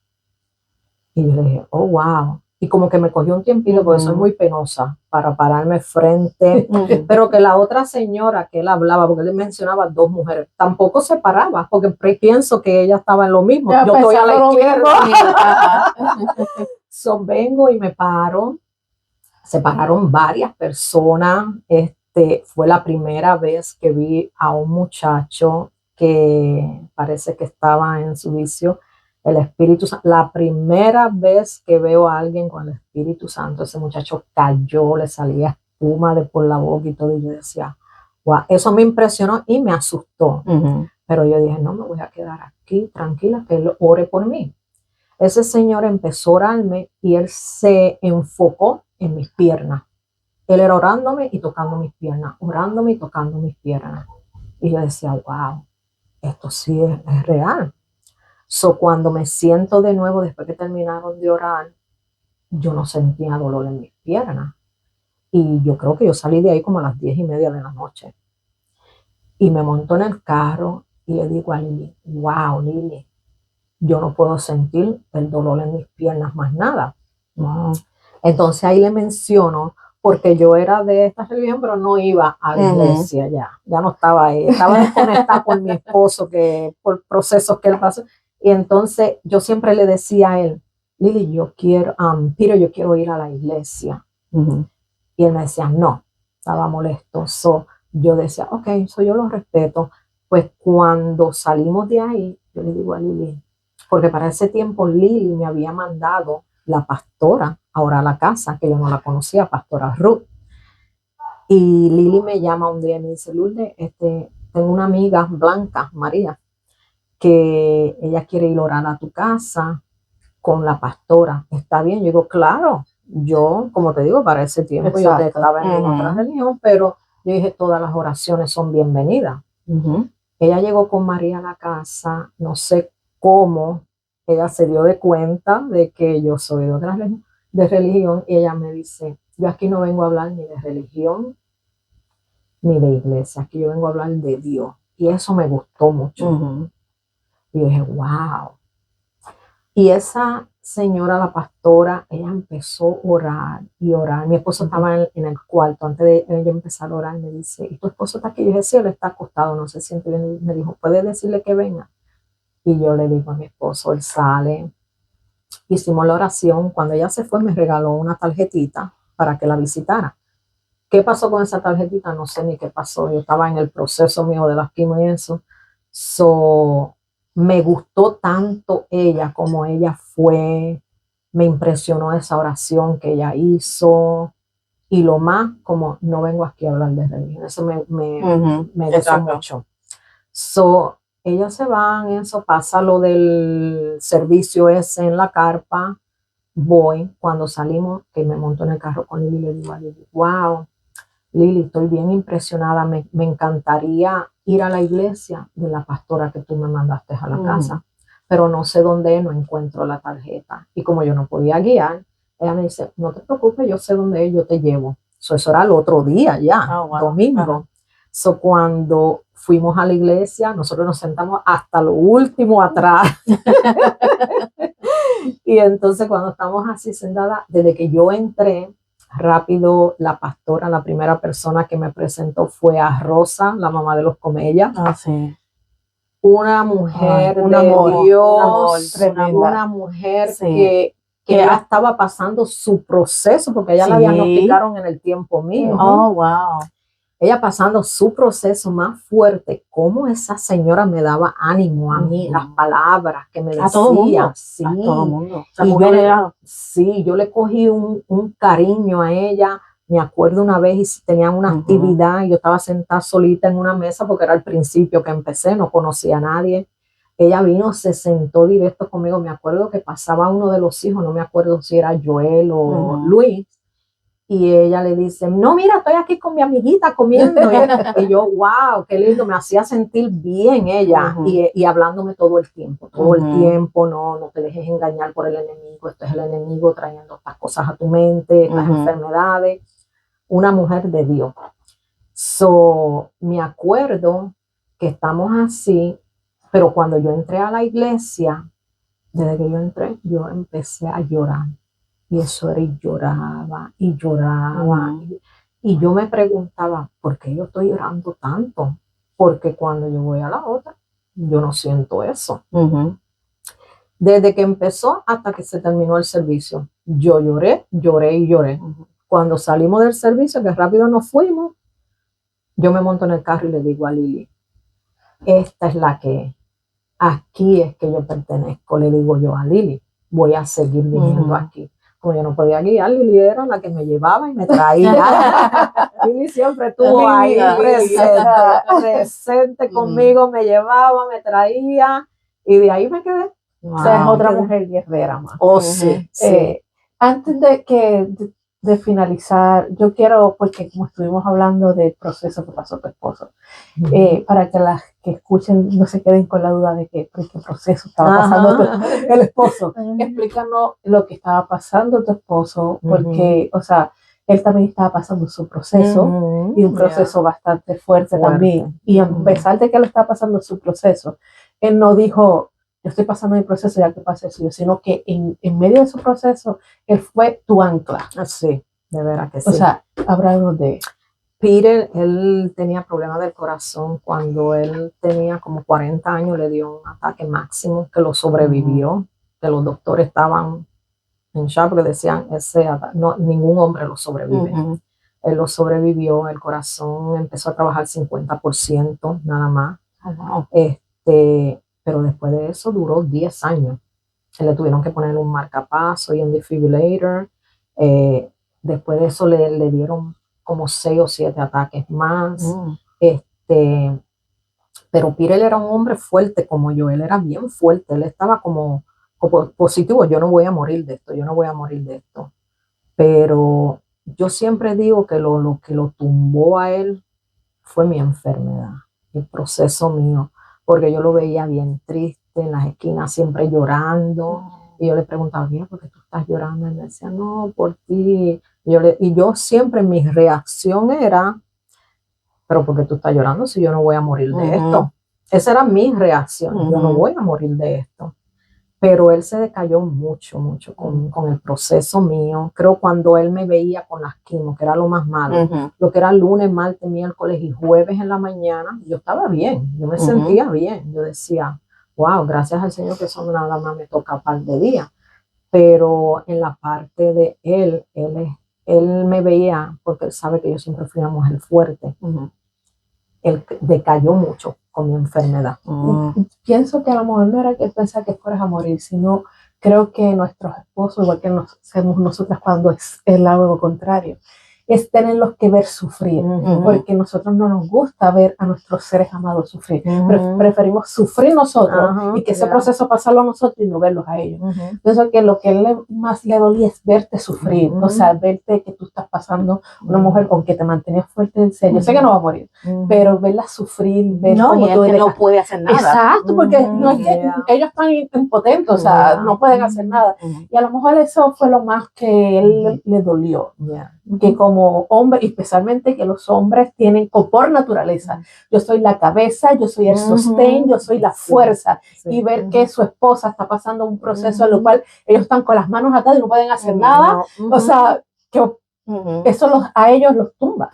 Y yo le dije, oh, wow. Y como que me cogió un tiempito, porque soy muy penosa para pararme frente, pero que la otra señora que él hablaba, porque él mencionaba 2 mujeres, tampoco se paraba, porque pienso que ella estaba en lo mismo. Ya yo estoy a la izquierda. Vengo y me paro. Se pararon varias personas. Fue la primera vez que vi a un muchacho que parece que estaba en su vicio. El Espíritu Santo, la primera vez que veo a alguien con el Espíritu Santo, ese muchacho cayó, le salía espuma de por la boca y todo, y yo decía, wow, eso me impresionó y me asustó. Pero yo dije, no, me voy a quedar aquí tranquila, que él ore por mí. Ese señor empezó a orarme y él se enfocó en mis piernas. Él era orándome y tocando mis piernas, orándome y tocando mis piernas. Y yo decía, wow, esto sí es real. Cuando me siento de nuevo, después que terminaron de orar, yo no sentía dolor en mis piernas. Y yo creo que yo salí de ahí como a las 10:30 de la noche. Y me monto en el carro y le digo a Lili, wow, Lili, yo no puedo sentir el dolor en mis piernas más nada. Entonces ahí le menciono, porque yo era de esta religión, pero no iba a la iglesia ya no estaba ahí, estaba desconectada con mi esposo, que por procesos que él pasó. Y entonces yo siempre le decía a él, Lili, yo quiero ir a la iglesia. Y él me decía, no, estaba molesto. Yo decía, ok, yo lo respeto. Pues cuando salimos de ahí, yo le digo a Lili, porque para ese tiempo Lili me había mandado la pastora ahora a la casa, que yo no la conocía, pastora Ruth. Y Lili me llama un día y me dice, Lourdes, tengo una amiga, Blanca, María, que ella quiere ir a orar a tu casa con la pastora. ¿Está bien? Yo digo, claro. Yo, como te digo, para ese tiempo yo estaba en otra religión, pero yo dije, todas las oraciones son bienvenidas. Ella llegó con María a la casa, no sé cómo, ella se dio de cuenta de que yo soy de otra religión, y ella me dice, yo aquí no vengo a hablar ni de religión ni de iglesia, aquí yo vengo a hablar de Dios. Y eso me gustó mucho. Y yo dije, wow. Y esa señora, la pastora, ella empezó a orar y orar. Mi esposo estaba en el cuarto. Antes de ella empezar a orar, me dice, ¿y tu esposo está aquí? Yo dije, sí, él está acostado, no se siente bien. Me dijo, ¿puedes decirle que venga? Y yo le digo a mi esposo, él sale. Hicimos la oración. Cuando ella se fue, me regaló una tarjetita para que la visitara. ¿Qué pasó con esa tarjetita? No sé ni qué pasó. Yo estaba en el proceso mío de las quimio y eso. Me gustó tanto ella como ella fue. Me impresionó esa oración que ella hizo. y lo más como no vengo aquí a hablar de religión, eso me gustó Exacto. mucho. So, ellos se van, eso pasa lo del servicio ese en la carpa, voy, cuando salimos, que me monto en el carro con Lili, le digo a Lili, wow, Lili, estoy bien impresionada, me encantaría ir a la iglesia de la pastora que tú me mandaste a la casa, pero no sé dónde, no encuentro la tarjeta. Y como yo no podía guiar, ella me dice, no te preocupes, yo sé dónde es, yo te llevo. So, eso era el otro día ya, Oh, wow. domingo. Ajá. So, cuando fuimos a la iglesia, nosotros nos sentamos hasta lo último atrás. Y entonces cuando estamos así sentadas, desde que yo entré, rápido la pastora, la primera persona que me presentó fue a Rosa, la mamá de los Comellas. Ah, sí. Una mujer Un de amor, Dios, un amor tremenda. una mujer Sí. que ella estaba pasando su proceso, porque ella la Sí. diagnosticaron en el tiempo mío. Oh, wow. Ella pasando su proceso más fuerte, cómo esa señora me daba ánimo a mí, las palabras que me decía. A todo mundo. Sí. A todo mundo. Esa Y mujer era... sí, yo le cogí un cariño a ella. Me acuerdo una vez y tenían una actividad y yo estaba sentada solita en una mesa porque era el principio que empecé, no conocía a nadie. Ella vino, se sentó directo conmigo. Me acuerdo que pasaba uno de los hijos, no me acuerdo si era Joel o Luis, y ella le dice, no, mira, estoy aquí con mi amiguita comiendo. Y yo, wow, qué lindo, me hacía sentir bien ella, y hablándome todo el tiempo, no te dejes engañar por el enemigo, este es el enemigo trayendo estas cosas a tu mente, estas enfermedades. Una mujer de Dios. So, me acuerdo que estamos así, pero cuando yo entré a la iglesia, desde que yo entré, yo empecé a llorar. Y eso era, y lloraba, y lloraba. Y yo me preguntaba, ¿por qué yo estoy llorando tanto? Porque cuando yo voy a la otra, yo no siento eso. Desde que empezó hasta que se terminó el servicio, yo lloré, lloré y lloré. Cuando salimos del servicio, que rápido nos fuimos, yo me monto en el carro y le digo a Lili, esta es la que es. Aquí es que yo pertenezco, le digo yo a Lili, voy a seguir viniendo aquí. Como yo no podía guiar, Lili era la que me llevaba y me traía. Lili siempre estuvo ahí presente conmigo, me llevaba, me traía, y de ahí me quedé. O sea, es otra mujer guerrera más. Oh, sí, sí. Antes de finalizar, yo quiero, porque como estuvimos hablando del proceso que pasó tu esposo, para que las que escuchen no se queden con la duda de qué proceso estaba pasando el esposo. Explícanos lo que estaba pasando tu esposo, porque, o sea, él también estaba pasando su proceso, y un proceso bastante fuerte también. Y a pesar de que él estaba pasando su proceso, él no dijo, yo estoy pasando mi proceso, ya que pase eso, sino que en medio de su proceso, él fue tu ancla. Sí, de verdad que sí. O sea, háblanos de... Peter, él tenía problemas del corazón. Cuando él tenía como 40 años, le dio un ataque máximo que lo sobrevivió, que los doctores estaban en shock, porque decían, ningún hombre lo sobrevive. Él lo sobrevivió, el corazón empezó a trabajar 50% nada más. Pero después de eso duró 10 años. Le tuvieron que poner un marcapaso y un defibrillator. Después de eso le dieron como 6 o 7 ataques más. Pero Peter era un hombre fuerte como yo, él era bien fuerte, él estaba como positivo, yo no voy a morir de esto, yo no voy a morir de esto. Pero yo siempre digo que lo que lo tumbó a él fue mi enfermedad, el proceso mío, porque yo lo veía bien triste, en las esquinas siempre llorando, y yo le preguntaba, mira, ¿por qué tú estás llorando? Y él me decía, no, por ti. Y yo siempre, mi reacción era, pero ¿por qué tú estás llorando si yo no voy a morir de esto? Esa era mi reacción, yo no voy a morir de esto. Pero él se decayó mucho con el proceso mío. Creo cuando él me veía con las quimos, que era lo más malo, lo que era lunes, martes, miércoles y jueves en la mañana, yo estaba bien, yo me sentía bien. Yo decía, wow, gracias al Señor que eso nada más me toca un par de días. Pero en la parte de él me veía, porque él sabe que yo siempre fui una mujer fuerte, él decayó mucho con mi enfermedad. Pienso que a lo mejor no era que él pensaba que fueras a morir, sino creo que nuestros esposos, igual que hacemos nosotras cuando es el lado contrario, es tenerlos que ver sufrir, porque a nosotros no nos gusta ver a nuestros seres amados sufrir. Preferimos sufrir nosotros y que ese proceso pasarlo a nosotros y no verlos a ellos. Pienso que lo que más le dolía es verte sufrir, o sea, verte que tú estás pasando una mujer con que te mantenías fuerte en serio. Sé que no va a morir, pero verla sufrir, ver cómo tú que no puede hacer nada. Exacto, porque no es que ellos están impotentes, o sea, no pueden hacer nada. Y a lo mejor eso fue lo más que él le dolió. Que como hombre, especialmente que los hombres tienen, por naturaleza, yo soy la cabeza, yo soy el sostén, yo soy la fuerza, y ver que su esposa está pasando un proceso en lo cual ellos están con las manos atadas y no pueden hacer nada, o sea, que eso a ellos los tumba.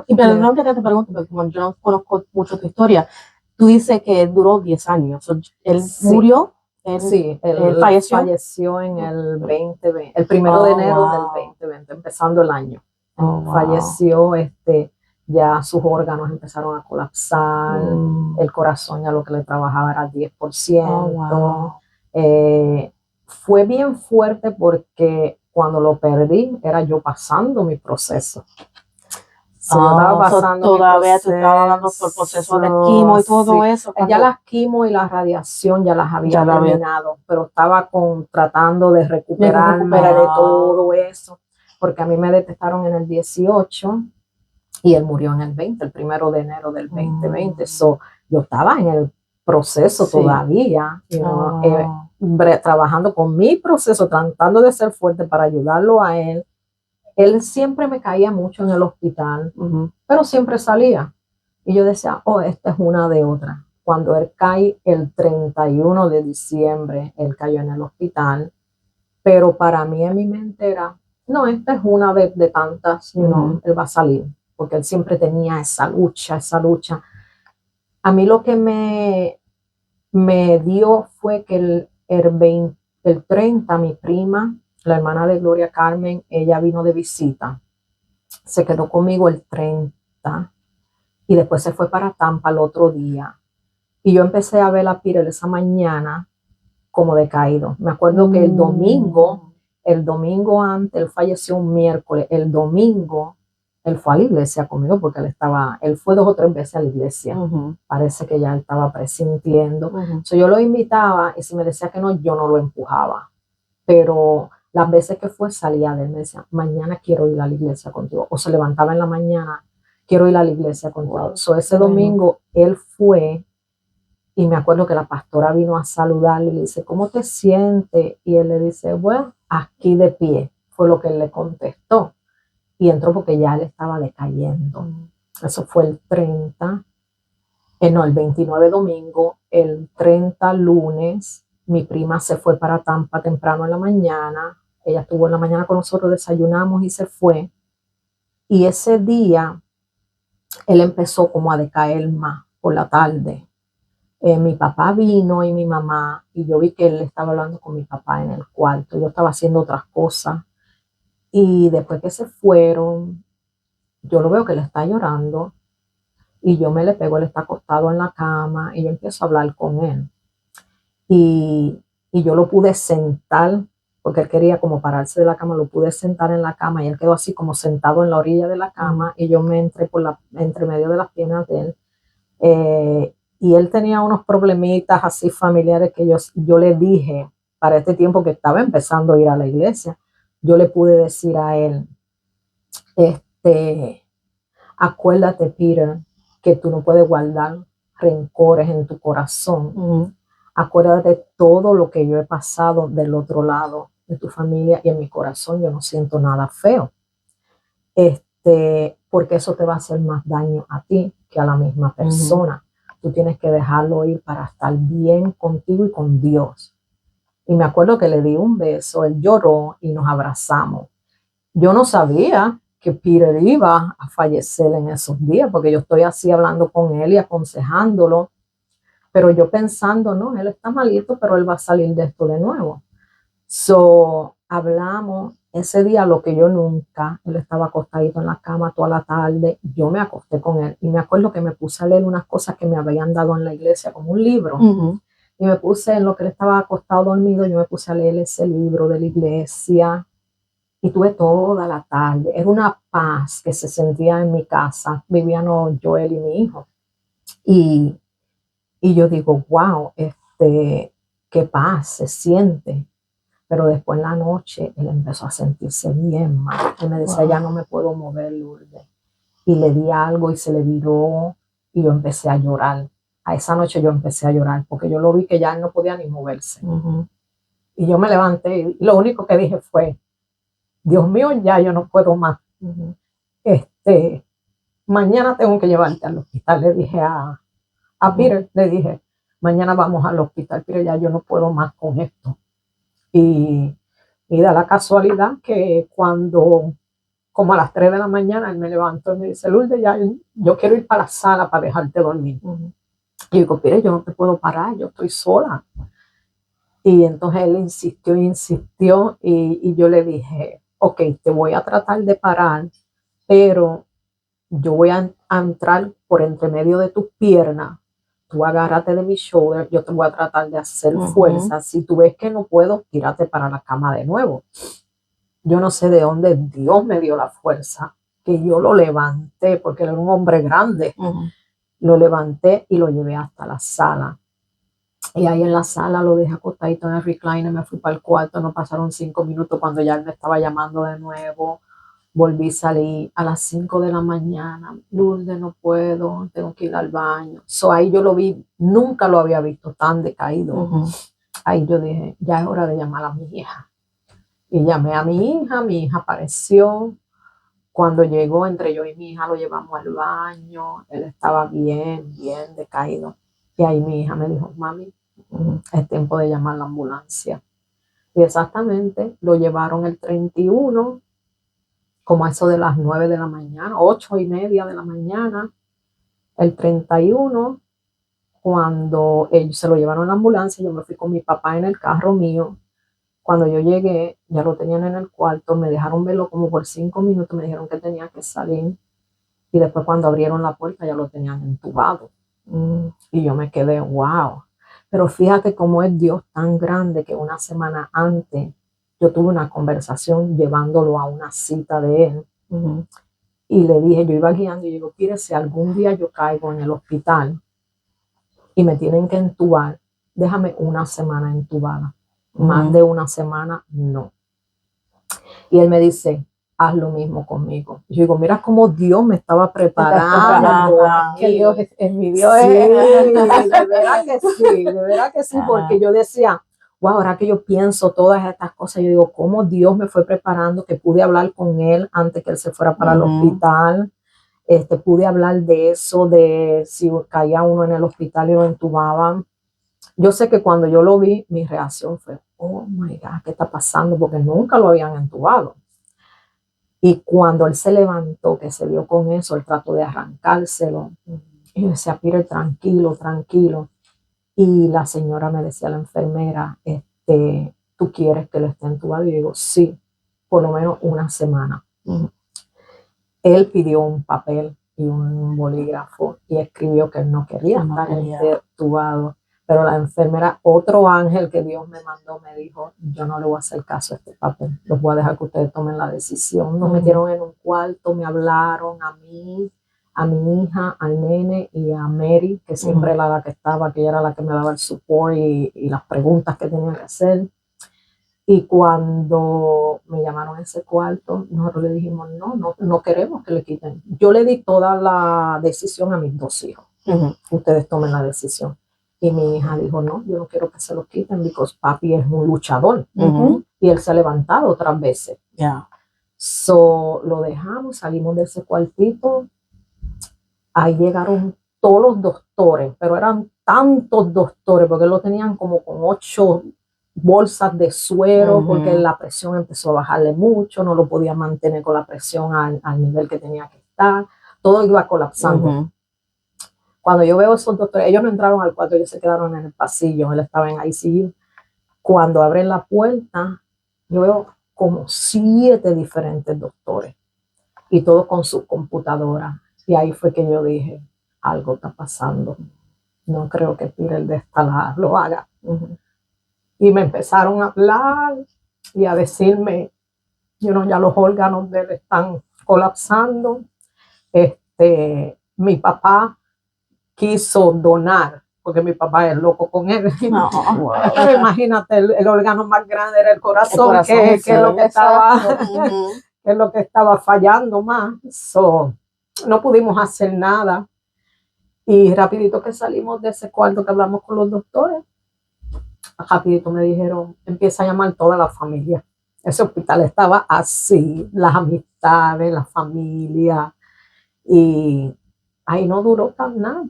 Y perdón que te pregunto, porque como yo no conozco mucho tu historia, tú dices que duró 10 años, él murió. Él falleció en el 2020, el 1 de enero del 2020, empezando el año. Falleció, ya sus órganos empezaron a colapsar, el corazón ya lo que le trabajaba era 10%. Fue bien fuerte porque cuando lo perdí era yo pasando mi proceso. Yo estaba pasando todavía te estaba dando por el proceso de quimo y todo eso. Ya las quimo y la radiación ya las había terminado, pero estaba tratando de recuperarme de todo eso, porque a mí me detectaron en el 18 y él murió en el 20, el 1 de enero del 2020. So, yo estaba en el proceso todavía, trabajando con mi proceso, tratando de ser fuerte para ayudarlo a él. Él siempre me caía mucho en el hospital, pero siempre salía. Y yo decía, esta es una de otras. Cuando él cae el 31 de diciembre, él cayó en el hospital. Pero para mí en mi mente era, no, esta es una de tantas, él va a salir. Porque él siempre tenía esa lucha. A mí lo que me dio fue que el 30, mi prima, la hermana de Gloria Carmen, ella vino de visita. Se quedó conmigo el 30 y después se fue para Tampa el otro día. Y yo empecé a ver a Peter esa mañana como decaído. Me acuerdo que el domingo antes, él falleció un miércoles. El domingo, él fue a la iglesia conmigo porque él fue 2 o 3 veces a la iglesia. Parece que ya él estaba presintiendo. So, yo lo invitaba y si me decía que no, yo no lo empujaba. Pero las veces que fue, salía de él, me decía, mañana quiero ir a la iglesia contigo. O se levantaba en la mañana, quiero ir a la iglesia contigo. So, ese domingo él fue y me acuerdo que la pastora vino a saludarle y le dice, ¿cómo te sientes? Y él le dice, bueno, aquí de pie. Fue lo que él le contestó. Y entró porque ya él estaba decayendo. Eso fue el 30. El 29 domingo, el 30 lunes, mi prima se fue para Tampa temprano en la mañana. Ella estuvo en la mañana con nosotros, desayunamos y se fue. Y ese día, él empezó como a decaer más por la tarde. Mi papá vino y mi mamá, y yo vi que él estaba hablando con mi papá en el cuarto. Yo estaba haciendo otras cosas. Y después que se fueron, yo lo veo que él está llorando. Y yo me le pego, él está acostado en la cama, y yo empiezo a hablar con él. Y yo lo pude sentar, porque él quería como pararse de la cama, lo pude sentar en la cama y él quedó así como sentado en la orilla de la cama y yo me entré entre medio de las piernas de él. Y él tenía unos problemitas así familiares que yo le dije para este tiempo que estaba empezando a ir a la iglesia. Yo le pude decir a él, acuérdate, Peter, que tú no puedes guardar rencores en tu corazón. Acuérdate de todo lo que yo he pasado del otro lado de tu familia y en mi corazón yo no siento nada feo. Porque eso te va a hacer más daño a ti que a la misma persona. Tú tienes que dejarlo ir para estar bien contigo y con Dios. Y me acuerdo que le di un beso, él lloró y nos abrazamos. Yo no sabía que Peter iba a fallecer en esos días, porque yo estoy así hablando con él y aconsejándolo, pero yo pensando, no, él está malito, pero él va a salir de esto de nuevo. So, hablamos ese día lo que yo nunca, él estaba acostadito en la cama toda la tarde, yo me acosté con él y me acuerdo que me puse a leer unas cosas que me habían dado en la iglesia, como un libro, y me puse en lo que él estaba acostado dormido, yo me puse a leer ese libro de la iglesia Y tuve toda la tarde. Era una paz que se sentía en mi casa. Vivían Joel y mi hijo. Y yo digo, wow, qué paz se siente. Pero después en la noche él empezó a sentirse bien mal. Él me decía, ya no me puedo mover, Lourdes. Y le di algo y se le viró y yo empecé a llorar. A esa noche yo empecé a llorar porque yo lo vi que ya él no podía ni moverse. Y yo me levanté y lo único que dije fue, Dios mío, ya yo no puedo más. Mañana tengo que llevarte al hospital. Le dije a Peter, le dije, mañana vamos al hospital, pero ya yo no puedo más con esto. Y da la casualidad que cuando, como a las 3 de la mañana, él me levantó y me dice, Lourdes, ya yo quiero ir para la sala para dejarte dormir. Y digo, mire, yo no te puedo parar, yo estoy sola. Y entonces él insistió y yo le dije, ok, te voy a tratar de parar, pero yo voy a entrar por entre medio de tus piernas. Tú agárrate de mi shoulder, yo te voy a tratar de hacer fuerza. Si tú ves que no puedo, tírate para la cama de nuevo. Yo no sé de dónde Dios me dio la fuerza, que yo lo levanté, porque él era un hombre grande. Lo levanté y lo llevé hasta la sala. Y ahí en la sala lo dejé acostadito en el recliner, me fui para el cuarto, no pasaron 5 minutos cuando ya él me estaba llamando de nuevo. Volví a salir a las 5 de la mañana. Lourdes, no puedo, tengo que ir al baño. Ahí yo lo vi, nunca lo había visto tan decaído. Ahí yo dije, ya es hora de llamar a mi hija. Y llamé a mi hija apareció. Cuando llegó, entre yo y mi hija lo llevamos al baño. Él estaba bien decaído. Y ahí mi hija me dijo, mami, es tiempo de llamar a la ambulancia. Y exactamente lo llevaron el 31, como a eso de las 9 de la mañana, 8:30 de la mañana, el 31, cuando ellos se lo llevaron a la ambulancia, yo me fui con mi papá en el carro mío. Cuando yo llegué, ya lo tenían en el cuarto, me dejaron verlo como por 5 minutos, me dijeron que tenía que salir. Y después cuando abrieron la puerta ya lo tenían entubado. Y yo me quedé, wow. Pero fíjate cómo es Dios tan grande que una semana antes yo tuve una conversación llevándolo a una cita de él. Y le dije, yo iba guiando y digo, mire, si algún día yo caigo en el hospital y me tienen que entubar, déjame una semana entubada. Más de una semana, no. Y él me dice, haz lo mismo conmigo. Yo digo, mira cómo Dios me estaba preparando. Que Dios es mi Dios. Sí, de verdad que sí, porque yo decía, wow, ahora que yo pienso todas estas cosas, yo digo, cómo Dios me fue preparando, que pude hablar con él antes que él se fuera para el hospital. Pude hablar de eso, de si caía uno en el hospital y lo entubaban. Yo sé que cuando yo lo vi, mi reacción fue, oh my God, ¿qué está pasando? Porque nunca lo habían entubado. Y cuando él se levantó, que se vio con eso, él trató de arrancárselo. Y yo decía, Peter, tranquilo, tranquilo. Y la señora me decía, la enfermera, ¿tú quieres que lo esté entubado? Y yo digo, sí, por lo menos una semana. Él pidió un papel y un bolígrafo y escribió que él no quería estar entubado. Pero la enfermera, otro ángel que Dios me mandó, me dijo, yo no le voy a hacer caso a este papel, los voy a dejar que ustedes tomen la decisión. Nos metieron en un cuarto, me hablaron a mí, a mi hija, al nene y a Mary, que siempre era la que estaba, que ella era la que me daba el support y las preguntas que tenía que hacer. Y cuando me llamaron a ese cuarto, nosotros le dijimos, no queremos que le quiten. Yo le di toda la decisión a mis 2 hijos. Ustedes tomen la decisión. Y mi hija dijo, no, yo no quiero que se lo quiten, porque papi es un luchador. Y él se ha levantado otras veces. Lo dejamos, salimos de ese cuartito. Ahí llegaron todos los doctores, pero eran tantos doctores, porque lo tenían como con 8 bolsas de suero, porque la presión empezó a bajarle mucho, no lo podía mantener con la presión al nivel que tenía que estar. Todo iba colapsando. Cuando yo veo esos doctores, ellos no entraron al cuarto, ellos se quedaron en el pasillo, él estaba en ICU. Cuando abren la puerta, yo veo como 7 diferentes doctores y todos con su computadora. Y ahí fue que yo dije, algo está pasando. No creo que Peter de esta lo haga. Y me empezaron a hablar y a decirme, ya los órganos de él están colapsando. Mi papá quiso donar, porque mi papá es loco con él. No. Pero imagínate, el órgano más grande era el corazón, que sí, es lo que Ujú. es lo que estaba fallando más. No pudimos hacer nada. Y rapidito que salimos de ese cuarto que hablamos con los doctores, rapidito me dijeron, empieza a llamar toda la familia. Ese hospital estaba así, las amistades, la familia. Y ahí no duró tan nada,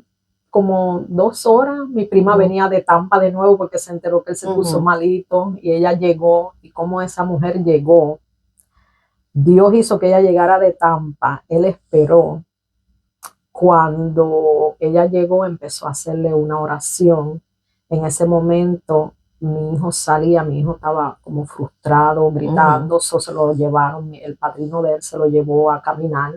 como 2 horas. Mi prima venía de Tampa de nuevo porque se enteró que él se puso malito y ella llegó. Y como esa mujer llegó, Dios hizo que ella llegara de Tampa. Él esperó. Cuando ella llegó, empezó a hacerle una oración. En ese momento, mi hijo estaba como frustrado, gritando. Se lo llevaron, el padrino de él se lo llevó a caminar.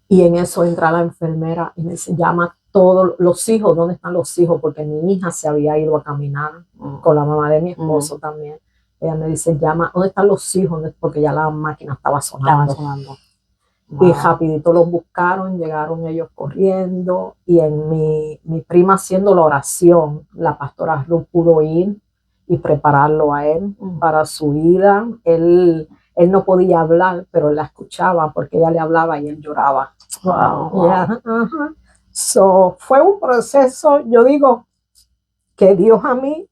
Y en eso entra la enfermera y me dice, llama a todos los hijos, ¿dónde están los hijos? Porque mi hija se había ido a caminar con la mamá de mi esposo también. Ella me dice, llama, ¿dónde están los hijos? Porque ya la máquina estaba sonando. Wow. Y rapidito los buscaron, llegaron ellos corriendo y en mi prima haciendo la oración, la pastora Ruth pudo ir y prepararlo a él para su ida. Él no podía hablar, pero él la escuchaba porque ella le hablaba y él lloraba. Wow. Yeah, fue un proceso, yo digo, que Dios a mí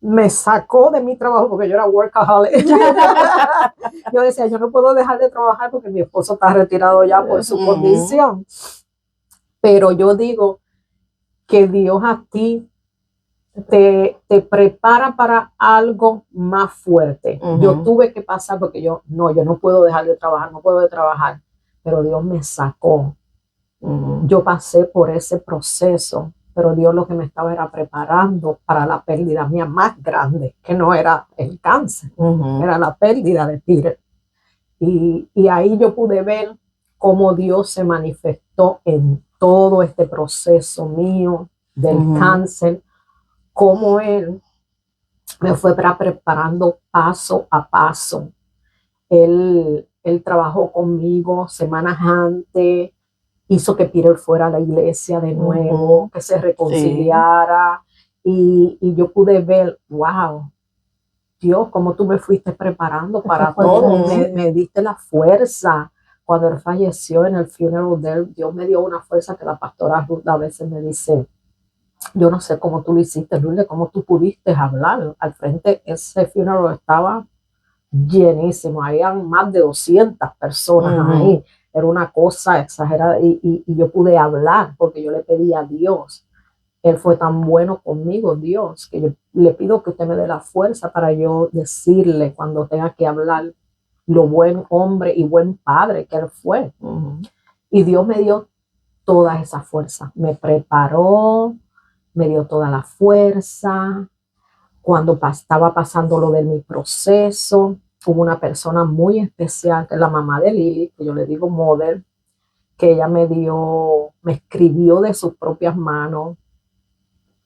me sacó de mi trabajo porque yo era workaholic. Yo decía, yo no puedo dejar de trabajar porque mi esposo está retirado ya por su condición. Pero yo digo que Dios a ti te prepara para algo más fuerte. Yo tuve que pasar porque yo no puedo dejar de trabajar, no puedo de trabajar, pero Dios me sacó. Yo pasé por ese proceso, pero Dios lo que me estaba era preparando para la pérdida mía más grande, que no era el cáncer, era la pérdida de Peter. Y ahí yo pude ver cómo Dios se manifestó en todo este proceso mío del cáncer, cómo Él me fue preparando paso a paso. Él trabajó conmigo semanas antes, hizo que Peter fuera a la iglesia de nuevo, que se reconciliara, y yo pude ver, wow, Dios, cómo tú me fuiste preparando para todo, me diste la fuerza. Cuando él falleció en el funeral de él, Dios me dio una fuerza que la pastora Ruth a veces me dice, yo no sé cómo tú lo hiciste, Lourdes, cómo tú pudiste hablar. Al frente ese funeral estaba llenísimo, habían más de 200 personas ahí. Era una cosa exagerada y yo pude hablar porque yo le pedí a Dios. Él fue tan bueno conmigo, Dios, que yo le pido que usted me dé la fuerza para yo decirle cuando tenga que hablar lo buen hombre y buen padre que él fue. Y Dios me dio toda esa fuerza, me preparó, me dio toda la fuerza. Cuando estaba pasando lo de mi proceso, hubo una persona muy especial, que es la mamá de Lili, que yo le digo mother, que ella me escribió de sus propias manos.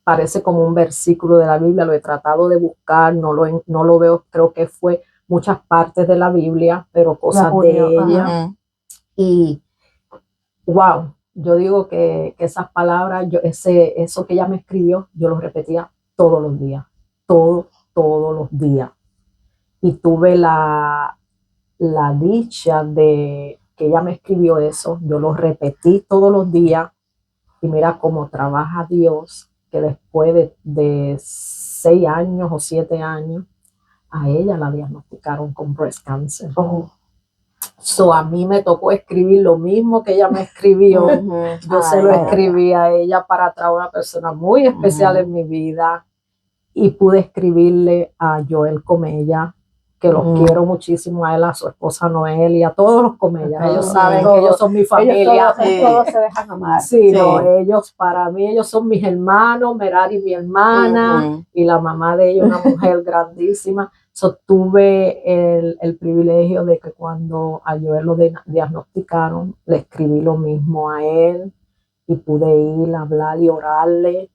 Parece como un versículo de la Biblia, lo he tratado de buscar, no lo veo, creo que fue muchas partes de la Biblia, pero cosas de ella. Y wow, yo digo que esas palabras, eso que ella me escribió, yo lo repetía todos los días, todos los días. Y tuve la dicha de que ella me escribió eso, yo lo repetí todos los días y mira cómo trabaja Dios, que después de 6 años o 7 años, a ella la diagnosticaron con breast cancer. A mí me tocó escribir lo mismo que ella me escribió. Yo se lo escribí a ella para traer una persona muy especial en mi vida y pude escribirle a Joel Comella, que los quiero muchísimo, a él, a su esposa Noel y a todos los Comellas. Ellos saben que ellos son mi familia. Todos se dejan amar. Sí, no, ellos, para mí, ellos son mis hermanos, Merari mi hermana, y la mamá de ella, una mujer grandísima. Tuve el privilegio de que cuando a Joel lo diagnosticaron, le escribí lo mismo a él y pude ir a hablar y orarle,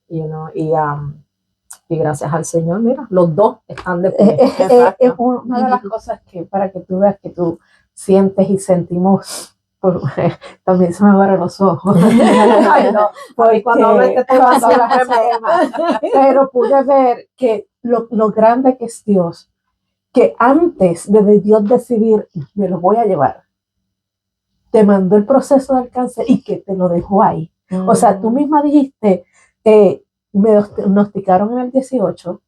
Y gracias al Señor, mira, los dos están de pie. Es una de las cosas que para que tú veas que tú sientes y sentimos, también se me agarran los ojos. Ay, no, porque cuando hablo de este tema, cuando hablas de ese tema, pero pude ver que lo grande que es Dios, que antes de Dios decidir, me lo voy a llevar, te mandó el proceso del cáncer y que te lo dejó ahí. O sea, tú misma dijiste, me diagnosticaron en el 18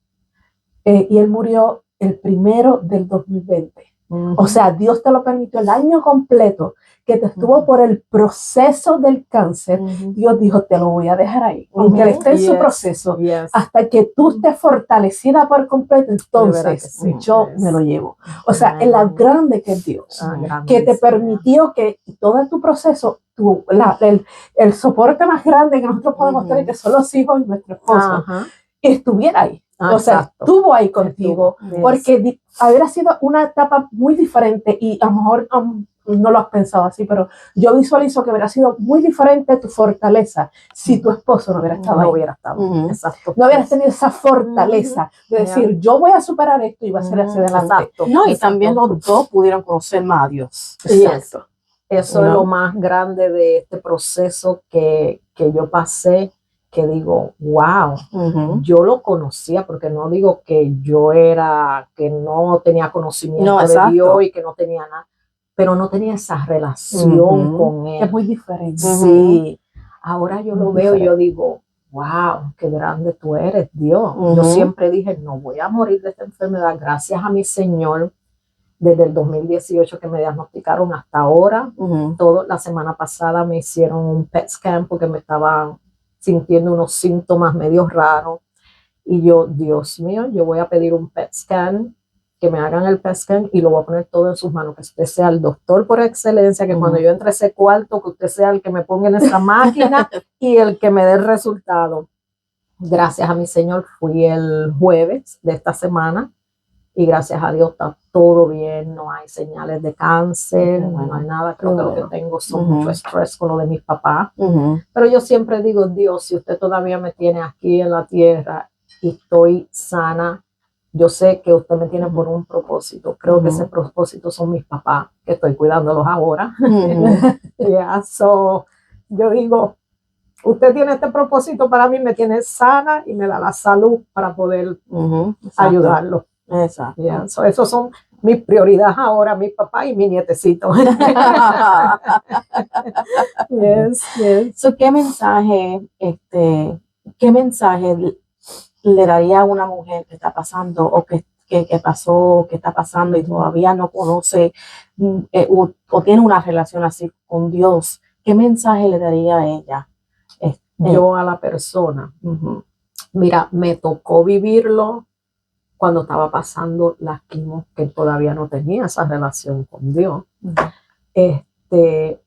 y él murió el 1 del 2020. O sea, Dios te lo permitió el año completo que te estuvo por el proceso del cáncer. Dios dijo, te lo voy a dejar ahí, aunque él esté en su proceso, hasta que tú estés fortalecida por completo, entonces yo me lo llevo. O sea, en la grande que es Dios, que te permitió que todo tu proceso, el soporte más grande que nosotros podemos tener, que son los hijos y nuestro esposo, estuviera ahí. O sea, estuvo ahí contigo, porque habría sido una etapa muy diferente y a lo mejor no lo has pensado así, pero yo visualizo que hubiera sido muy diferente tu fortaleza si tu esposo no hubiera estado ahí. No hubiera estado, exacto. No hubieras tenido esa fortaleza de decir, yo voy a superar esto y va a ser hacia adelante. Exacto. No, y también los dos pudieron conocer más a Dios. Exacto. Eso es lo más grande de este proceso que yo pasé, que digo, wow, yo lo conocía, porque no digo que que no tenía conocimiento de Dios y que no tenía nada, pero no tenía esa relación con Él. Es muy diferente. Sí, ahora yo lo veo y yo digo, wow, qué grande tú eres, Dios. Yo siempre dije, no voy a morir de esta enfermedad, gracias a mi Señor. Desde el 2018 que me diagnosticaron hasta ahora, la semana pasada me hicieron un PET scan porque me estaban sintiendo unos síntomas medio raros. Y yo, Dios mío, yo voy a pedir un PET scan, que me hagan el PET scan y lo voy a poner todo en sus manos, que usted sea el doctor por excelencia, que cuando yo entre a ese cuarto, que usted sea el que me ponga en esa máquina y el que me dé el resultado. Gracias a mi Señor, fui el jueves de esta semana y gracias a Dios está todo bien, no hay señales de cáncer, no hay nada. Creo que lo que tengo son mucho estrés con lo de mis papás. Pero yo siempre digo, Dios, si usted todavía me tiene aquí en la tierra y estoy sana, yo sé que usted me tiene por un propósito. Creo que ese propósito son mis papás, que estoy cuidándolos ahora. Yo digo, usted tiene este propósito para mí, me tiene sana y me da la salud para poder ayudarlo. Exacto. Esos son mis prioridades ahora, mi papá y mi nietecito. So, ¿qué mensaje le daría a una mujer que está pasando o que pasó, que está pasando y todavía no conoce o tiene una relación así con Dios? ¿Qué mensaje le daría a ella? Yo a la persona, mira, me tocó vivirlo cuando estaba pasando las quimos, que todavía no tenía esa relación con Dios.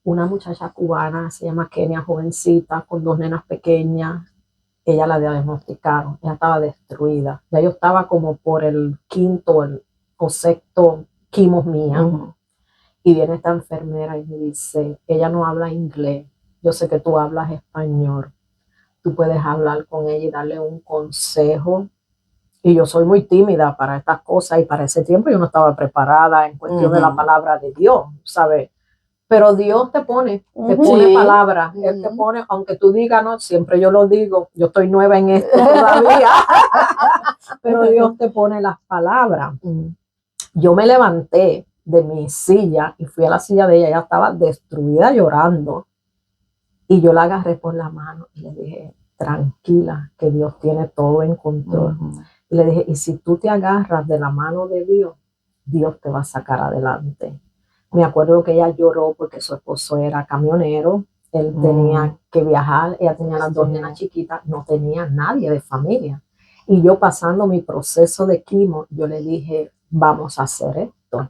Una muchacha cubana, se llama Kenia, jovencita, con 2 nenas pequeñas, ella la diagnosticaron, ella estaba destruida. Ya yo estaba como por el 5º o 6º quimos mía. Y viene esta enfermera y me dice, ella no habla inglés, yo sé que tú hablas español, tú puedes hablar con ella y darle un consejo. Y yo soy muy tímida para estas cosas y para ese tiempo yo no estaba preparada en cuestión de la palabra de Dios, ¿sabes? Pero Dios te pone palabras, Él te pone, aunque tú digas, no, siempre yo lo digo, yo estoy nueva en esto todavía, pero Dios te pone las palabras. Yo me levanté de mi silla y fui a la silla de ella, ella estaba destruida llorando y yo la agarré por la mano y le dije, tranquila, que Dios tiene todo en control. Y le dije, y si tú te agarras de la mano de Dios, Dios te va a sacar adelante. Me acuerdo que ella lloró porque su esposo era camionero, él tenía que viajar, ella tenía las 2 nenas chiquitas, no tenía nadie de familia. Y yo pasando mi proceso de quimo, yo le dije, vamos a hacer esto.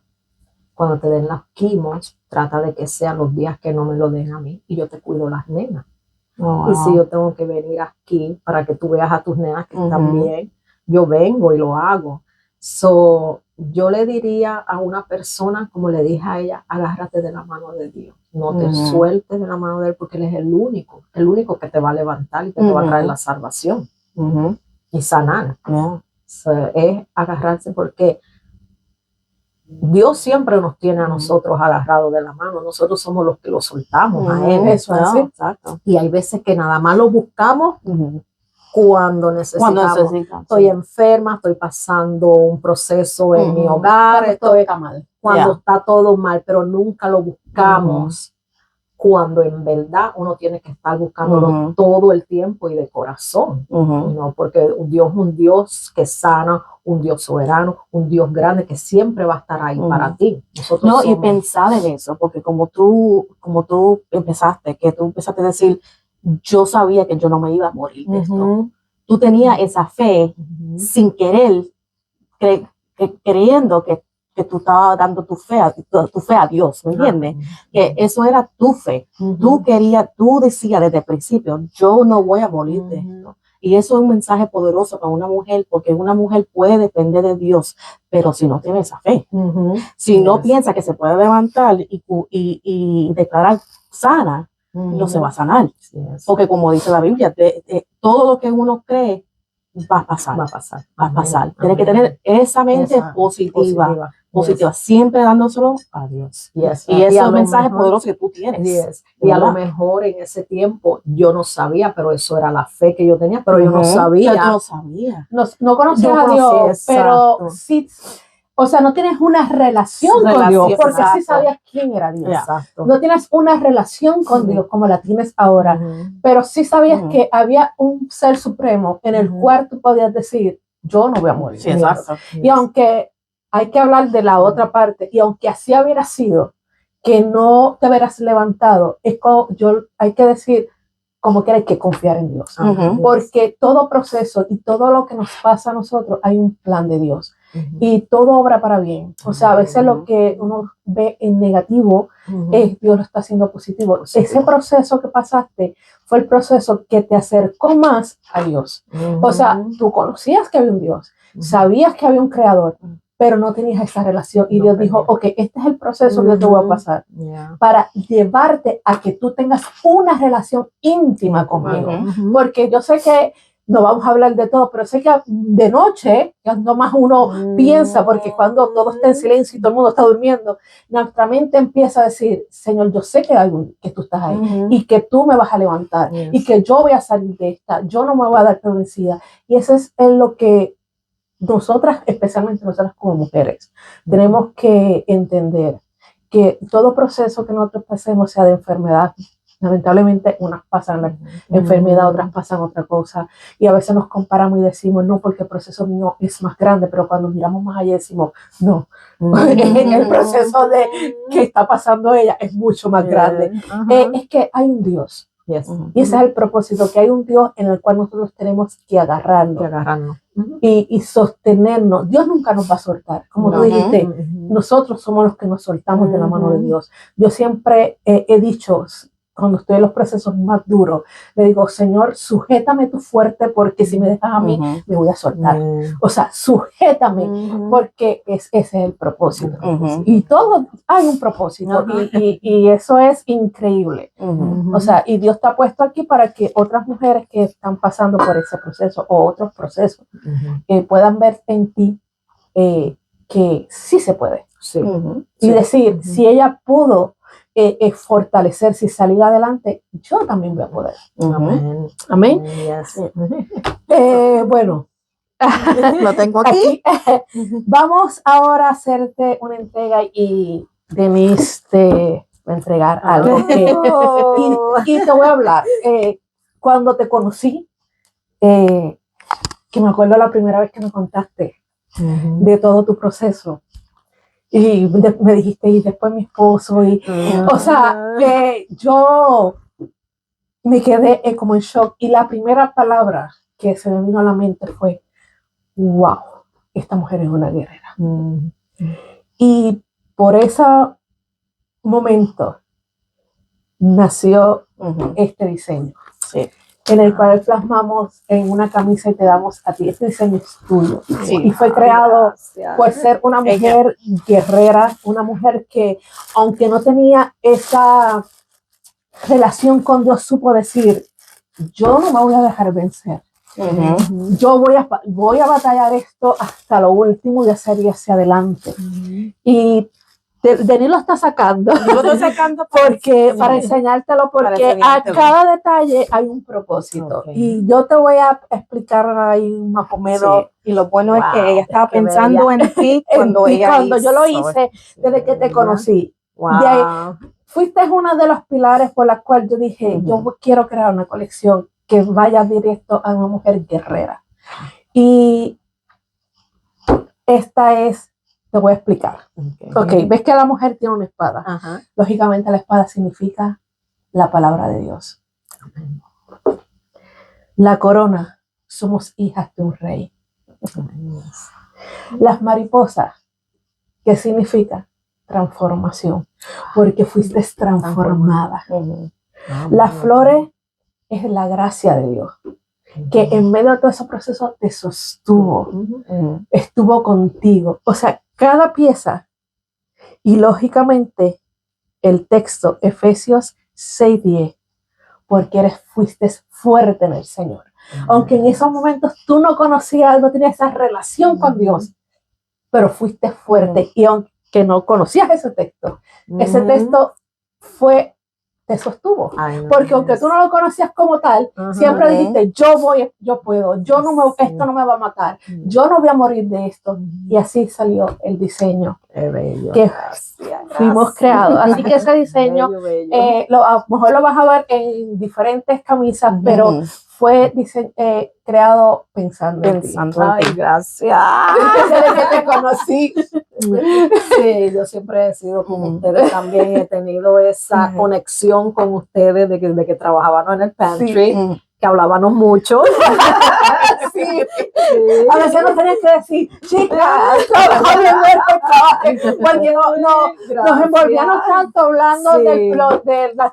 Cuando te den las quimos, trata de que sean los días que no me lo den a mí y yo te cuido las nenas. Y si yo tengo que venir aquí para que tú veas a tus nenas que están bien, yo vengo y lo hago. Yo le diría a una persona, como le dije a ella, agárrate de la mano de Dios. No te sueltes de la mano de Él porque Él es el único que te va a levantar y que te va a traer la salvación. y sanar. Yeah. Es agarrarse porque Dios siempre nos tiene a nosotros agarrados de la mano. Nosotros somos los que lo soltamos a Él. Eso es así. Exacto. Y hay veces que nada más lo buscamos cuando necesitamos. Estoy enferma, estoy pasando un proceso en mi hogar, Cuando todo está mal. cuando está todo mal, pero nunca lo buscamos cuando en verdad uno tiene que estar buscándolo todo el tiempo y de corazón, ¿no? Porque Dios es un Dios que sana, un Dios soberano, un Dios grande que siempre va a estar ahí para ti. Nosotros No, y somos- pensar en eso, porque como tú empezaste, que tú empezaste a decir, yo sabía que yo no me iba a morir de esto. Tú tenías esa fe sin querer, creyendo que tú estabas dando tu fe a Dios, ¿me entiendes? Que eso era tu fe. Tú decías desde el principio, yo no voy a morir de esto. Y eso es un mensaje poderoso para una mujer, porque una mujer puede depender de Dios, pero si no tiene esa fe, si no piensa que se puede levantar y declarar sana, no se va a sanar. Porque como dice la Biblia, todo lo que uno cree va a pasar. Va a pasar. Va a pasar. Tiene que tener esa mente positiva, siempre dándoselo a Dios. Y ese es el mensaje poderoso que tú tienes. Y a lo mejor en ese tiempo yo no sabía, pero eso era la fe que yo tenía, pero yo no sabía. Yo no sabía. No conocías Yo a Dios, conocí, pero exacto. sí, o sea, no tienes una relación con Dios, porque sí sabías quién era Dios. Exacto. No tienes una relación con Dios como la tienes ahora, pero sí sabías que había un ser supremo en el cual tú podías decir, yo no voy a morir. Sí, exacto. Y aunque hay que hablar de la otra parte, y aunque así hubiera sido, que no te hubieras levantado, hay que decir, como que hay que confiar en Dios. Porque todo proceso y todo lo que nos pasa a nosotros, hay un plan de Dios. Y todo obra para bien. O sea, a veces lo que uno ve en negativo, Dios lo está haciendo positivo. Ese proceso que pasaste fue el proceso que te acercó más a Dios. O sea, tú conocías que había un Dios, sabías que había un creador, pero no tenías esa relación. Y Dios dijo, ok, este es el proceso que yo te voy a pasar para llevarte a que tú tengas una relación íntima conmigo. Porque yo sé que no vamos a hablar de todo, pero sé que de noche, cuando más uno piensa, porque cuando todo está en silencio y todo el mundo está durmiendo, nuestra mente empieza a decir, Señor, yo sé que tú estás ahí y que tú me vas a levantar y que yo voy a salir de esta, yo no me voy a dar por vencida. Y eso es en lo que nosotras, especialmente nosotras como mujeres, tenemos que entender que todo proceso que nosotros pasemos, sea de enfermedad, lamentablemente unas pasan la enfermedad, otras pasan otra cosa, y a veces nos comparamos y decimos, no, porque el proceso mío es más grande, pero cuando miramos más allá decimos, no, el proceso de que está pasando ella es mucho más grande. Es que hay un Dios. Y ese es el propósito, que hay un Dios en el cual nosotros tenemos que agarrarnos. Y sostenernos. Dios nunca nos va a soltar. Como tú dijiste, nosotros somos los que nos soltamos de la mano de Dios. Yo siempre he dicho, cuando estoy en los procesos más duros, le digo, Señor, sujétame tú fuerte, porque si me dejas a mí, me voy a soltar. O sea, sujétame, porque ese es el propósito. Y todo hay un propósito, y eso es increíble. O sea, y Dios te ha puesto aquí para que otras mujeres que están pasando por ese proceso o otros procesos puedan ver en ti que sí se puede. Y decir, si ella pudo fortalecerse y salir adelante, yo también voy a poder. Amén. Bueno, Lo tengo aquí. Vamos ahora a hacerte una entrega y Denise te va a entregar algo. Y te voy a hablar. Cuando te conocí, que me acuerdo la primera vez que me contaste de todo tu proceso, y me dijiste, y después mi esposo, o sea, yo me quedé como en shock, y la primera palabra que se me vino a la mente fue, wow, esta mujer es una guerrera. Y por ese momento nació este diseño, en el cual plasmamos en una camisa y te damos a ti. Este diseño es tuyo. Y fue creado por ser una mujer guerrera, una mujer que, aunque no tenía esa relación con Dios, supo decir, yo no me voy a dejar vencer. Yo voy a batallar esto hasta lo último y hacer hacia adelante. Y Denis lo está sacando. Yo lo estoy sacando porque para enseñártelo, porque enseñártelo. a cada detalle hay un propósito. Okay. Y yo te voy a explicar ahí más o menos. Sí, y lo bueno es Wow, que ella estaba es que pensando en ti cuando ella cuando yo lo hizo. hice, desde que te conocí. Wow. De ahí, fuiste uno de los pilares por los cuales yo dije, yo quiero crear una colección que vaya directo a una mujer guerrera. Y esta es, te voy a explicar. Ok, ves que la mujer tiene una espada. Ajá. Lógicamente la espada significa la palabra de Dios. La corona, somos hijas de un rey. Las mariposas, ¿qué significa? Transformación, porque fuiste transformada. Las flores es la gracia de Dios, que en medio de todo ese proceso te sostuvo, estuvo contigo. O sea, cada pieza, y lógicamente el texto, Efesios 6:10, porque fuiste fuerte en el Señor. Aunque en esos momentos tú no conocías, no tenías esa relación con Dios, pero fuiste fuerte. Y aunque no conocías ese texto te sostuvo. Porque aunque tú no lo conocías como tal, siempre dijiste, yo puedo, esto no me va a matar, yo no voy a morir de esto. Y así salió el diseño que fuimos creados. Así que ese diseño, a lo mejor lo vas a ver en diferentes camisas, pero fue creado pensando en ti. Ay, gracias. Desde que te conocí. Sí, yo siempre he sido como ustedes también, he tenido esa conexión con ustedes de que trabajábamos en el pantry, que hablábamos mucho. Sí. A veces no tenías que decir, chicas, porque nos envolvíamos tanto hablando de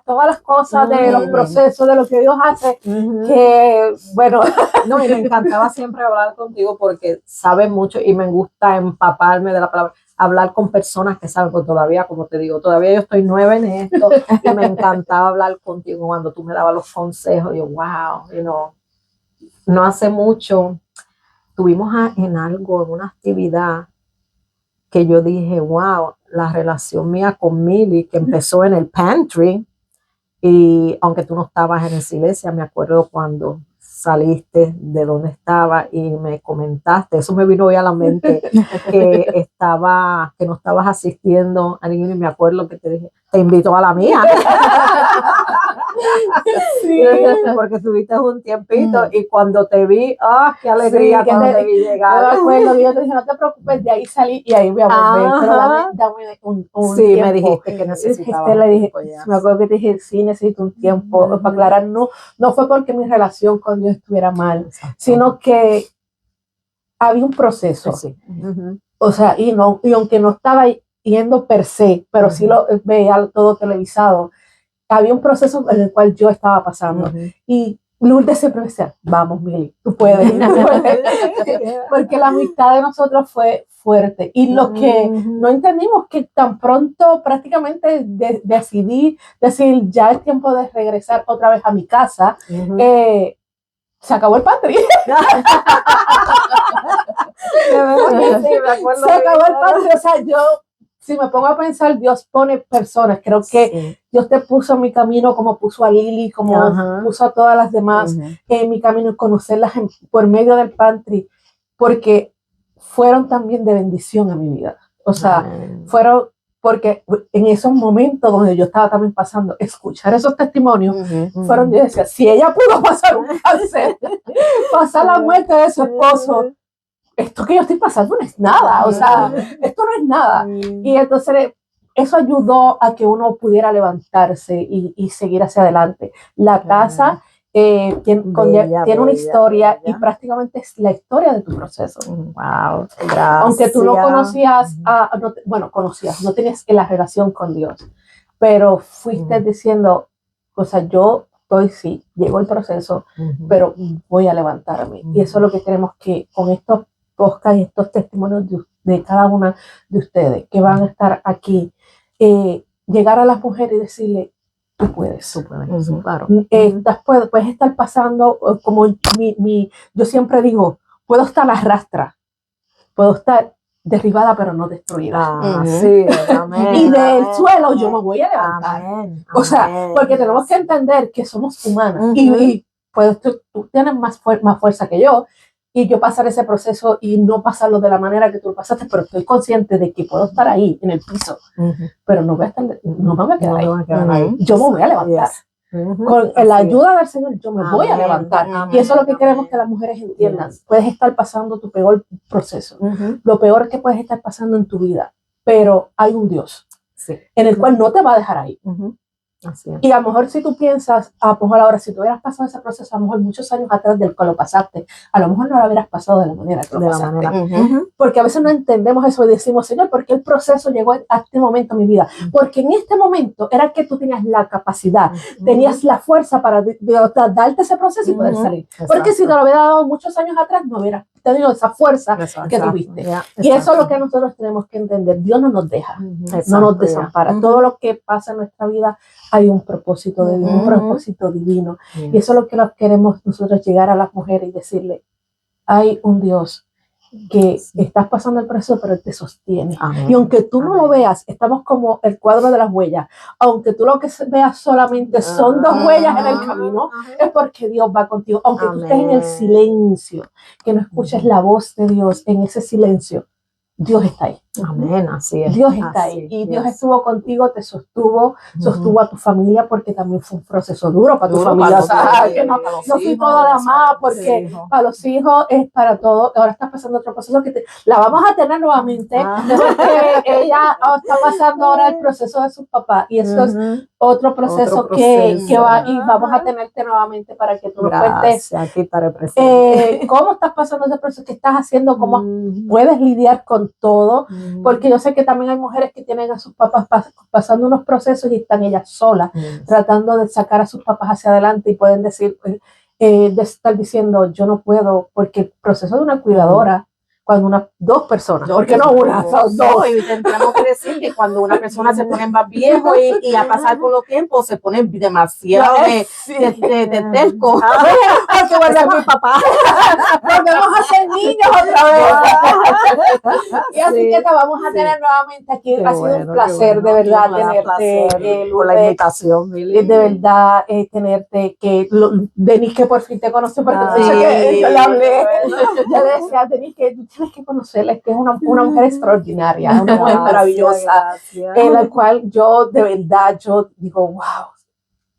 todas las cosas, de los procesos, de lo que Dios hace, que bueno. No, y me encantaba siempre hablar contigo porque sabes mucho y me gusta empaparme de la palabra, hablar con personas que saben, porque todavía, como te digo, todavía yo estoy nueva en esto y me encantaba hablar contigo cuando tú me dabas los consejos. Yo, wow, no hace mucho tuvimos en una actividad que yo dije, wow, la relación mía con Milly, que empezó en el pantry, y aunque tú no estabas en esa iglesia, me acuerdo cuando saliste de donde estaba y me comentaste, eso me vino hoy a la mente, que no estabas asistiendo a ninguna, y me acuerdo que te dije, te invito a la mía. Sí, porque estuviste un tiempito y cuando te vi, qué alegría cuando te vi llegar. Me acuerdo que yo te dije, no te preocupes, de ahí salí y ahí voy a volver, pero dame un sí, tiempo. me dijiste que necesitaba le dije, me acuerdo que te dije, sí, necesito un tiempo, para aclarar, no fue porque mi relación con Dios estuviera mal, sino que había un proceso. Sí. O sea, y aunque no estaba yendo per se, pero sí lo veía todo televisado, había un proceso en el cual yo estaba pasando. Y Lourdes siempre me decía, vamos, Milly, tú puedes. Porque la amistad de nosotros fue fuerte. Y lo que no entendimos, que tan pronto prácticamente decidí decir, ya es tiempo de regresar otra vez a mi casa, se acabó el pantry. Se acabó el pantry. O sea, yo, si me pongo a pensar, Dios pone personas. Creo que Dios te puso en mi camino, como puso a Lili, como puso a todas las demás en mi camino, y conocerlas por medio del pantry, porque fueron también de bendición a mi vida. O sea, fueron, porque en esos momentos donde yo estaba también pasando, escuchar esos testimonios, fueron, yo decía, si ella pudo pasar un cáncer, pasar la muerte de su esposo, esto que yo estoy pasando no es nada, o sea, esto no es nada. Y entonces eso ayudó a que uno pudiera levantarse y seguir hacia adelante. La casa tiene una historia, y prácticamente es la historia de tu proceso. Wow, gracias. Aunque tú no conocías, no tenías la relación con Dios, pero fuiste diciendo, o sea, yo llegó el proceso, pero voy a levantarme. Y eso es lo que queremos, que con estos podcasts y estos testimonios de cada una de ustedes que van a estar aquí, llegar a las mujeres y decirle, tú puedes. Ujú. Claro. Puedes estar pasando como yo siempre digo, puedo estar a rastra, puedo estar derribada pero no destruida. Sí, amén. Y del amén, suelo amén, yo me voy a levantar. Amén, O sea, amén. porque tenemos que entender que somos humanas. Ujú. Y pues tú tienes más fuerza que yo. Y yo pasar ese proceso y no pasarlo de la manera que tú lo pasaste, pero estoy consciente de que puedo estar ahí en el piso, Ujú. pero no me voy a quedar ahí. No me voy a quedar ahí. Yo me voy a levantar. Ujú. Con Así la es. ayuda del Señor, yo me voy a Amén, levantar. amén, Y eso es lo que queremos amén. que las mujeres entiendan. Yes. Puedes estar pasando tu peor proceso, Ujú. lo peor que puedes estar pasando en tu vida, pero hay un Dios Sí. en el cual no te va a dejar ahí. Ujú. Así es. Y a lo mejor si tú piensas, a lo mejor ahora, si tú hubieras pasado ese proceso, a lo mejor muchos años atrás del que lo pasaste, a lo mejor no lo hubieras pasado de la manera que lo De la pasaste. manera. Ujú. Porque a veces no entendemos eso y decimos, Señor, ¿por qué el proceso llegó a este momento en mi vida? Porque en este momento era que tú tenías la capacidad, tenías la fuerza para darte ese proceso y poder Ujú. salir. Exacto. Porque si te lo hubiera dado muchos años atrás, no hubieras tenido esa fuerza Exacto. que tuviste. Ya, Y eso es exacto. lo que nosotros tenemos que entender. Dios no nos deja, Exacto, no nos ya. desampara. Ujú. Todo lo que pasa en nuestra vida hay un propósito de Dios, un Ujú. propósito divino. Yes. Y eso es lo que queremos nosotros llegar a las mujeres y decirle, hay un Dios que estás pasando el proceso, pero Él te sostiene. Amén. Y aunque tú no lo Amén. veas, estamos como el cuadro de las huellas. Aunque tú lo que veas solamente son 2 huellas en el camino, es porque Dios va contigo. Aunque tú estés en el Amén. silencio, que no escuches la voz de Dios en ese silencio, Dios está ahí. Amén, así es. Dios está Así, ahí. Y yes. Dios estuvo contigo, te sostuvo, sostuvo a tu familia, porque también fue un proceso duro para tu Duro familia. para O sea, los que no, para los no fui hijos, toda la más, sí, porque hijo. para los hijos es para todo. Ahora está pasando otro proceso que la vamos a tener nuevamente, porque ella está pasando ahora el proceso de sus papás. Y eso es Ujú. otro proceso, Otro que proceso. va, y vamos a Ajá. tenerte nuevamente para que tú nos cuentes Gracias, aquí estaré presente. cómo estás pasando ese proceso, qué estás haciendo, cómo Ujú. puedes lidiar con todo. Ujú. Porque yo sé que también hay mujeres que tienen a sus papás pasando unos procesos y están ellas solas, Yes. tratando de sacar a sus papás hacia adelante, y pueden decir, de estar diciendo, yo no puedo, porque el proceso de una cuidadora, cuando 2 personas, porque no una, son 2. Y tenemos que decir que cuando una persona se pone más viejo y a pasar por los tiempos se pone demasiado de terco. Porque volvemos, papá. volvemos a ser niños otra vez. Y así Sí, que te vamos a sí. tener nuevamente aquí. Qué Ha sido bueno, un placer, qué bueno. de verdad, Me da tenerte. placer por la Lourdes. invitación, Mili. Es de verdad tenerte, que Denise, que por fin te conoció, porque Ah, yo sé que sí. yo le hablé, yo le decía, Denise, que tú tienes que conocerla, es que es una mujer extraordinaria, una mujer Gracias, maravillosa, gracias. en la cual yo, de verdad, yo digo, wow,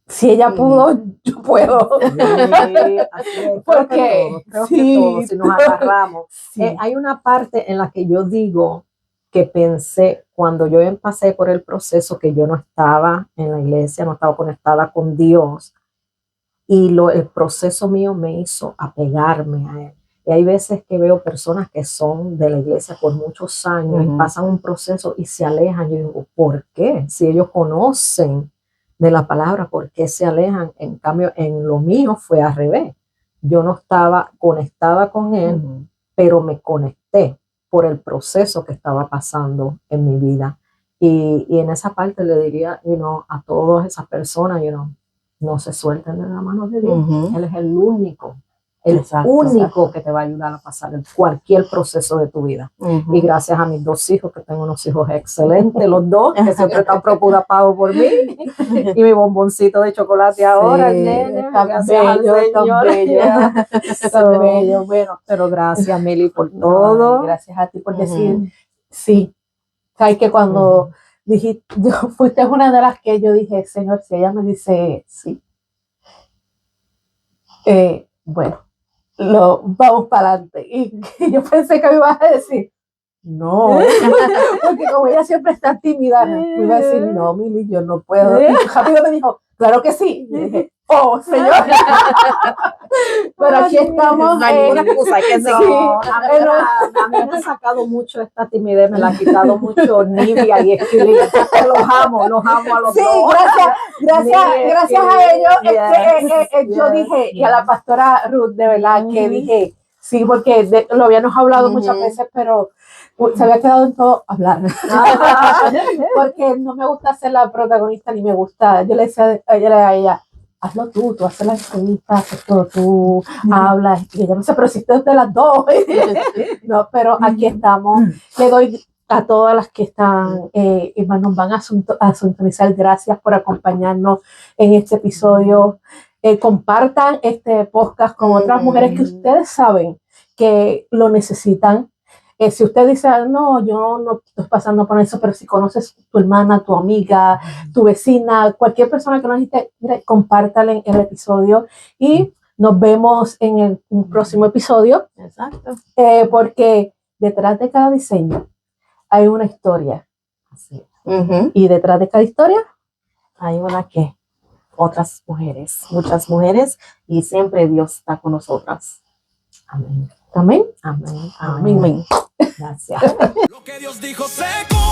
si ella pudo, yo puedo. Sí, así es. Porque, creo sí. que todos, si nos agarramos. Sí. Hay una parte en la que yo digo que pensé cuando yo pasé por el proceso, que yo no estaba en la iglesia, no estaba conectada con Dios, y el proceso mío me hizo apegarme a Él. Y hay veces que veo personas que son de la iglesia por muchos años y pasan un proceso y se alejan. Yo digo, ¿por qué? Si ellos conocen de la palabra, ¿por qué se alejan? En cambio, en lo mío fue al revés. Yo no estaba conectada con Él, pero me conecté por el proceso que estaba pasando en mi vida. Y en esa parte le diría, a todas esas personas, no se suelten de la mano de Dios. Él es el único que te va a ayudar a pasar cualquier proceso de tu vida. Y gracias a mis 2 hijos, que tengo unos hijos excelentes, los 2, que siempre están preocupados por mí, y mi bomboncito de chocolate ahora, el nene, gracias al Señor. Tan bello, bueno. Pero gracias, Mili, por todo. Ay, gracias a ti por decir sí. Sabes que cuando dijiste, fuiste una de las que yo dije, Señor, si ella me dice sí, bueno, vamos para adelante. Y yo pensé que me ibas a decir, no, porque como ella siempre está tímida, me iba a decir, no, Mili, yo no puedo. Y rápido me dijo, claro que sí. Y dije, oh, Señor. Pero aquí estamos. No hay ninguna excusa, hay que sí, seguir. A mí me ha sacado mucho esta timidez, me la ha quitado mucho Nidia y Esquilín. Los amo a los sí, dos. gracias a ellos. Yo dije, y a la pastora Ruth, de verdad, que dije, Sí, porque lo habíamos hablado muchas veces, pero se había quedado en todo hablar. Porque no me gusta ser la protagonista ni me gusta. Yo le decía a ella, hazlo tú haces la entrevista, haces todo tú, hablas. Y ella no sé, pero si usted de las dos. No, pero aquí estamos. Le doy a todas las que están y nos van a sintonizar. Gracias por acompañarnos en este episodio. Compartan este podcast con otras mujeres que ustedes saben que lo necesitan. Si usted dice, no, yo no estoy pasando por eso, pero si conoces tu hermana, tu amiga, tu vecina, cualquier persona que nos necesite, mire, compártale el episodio y nos vemos en un próximo episodio. Exacto. Porque detrás de cada diseño hay una historia. Así. Y detrás de cada historia Hay una que otras mujeres, muchas mujeres, y siempre Dios está con nosotras. Amén. también. Amén. Amén. Gracias. Lo que Dios dijo se cumple.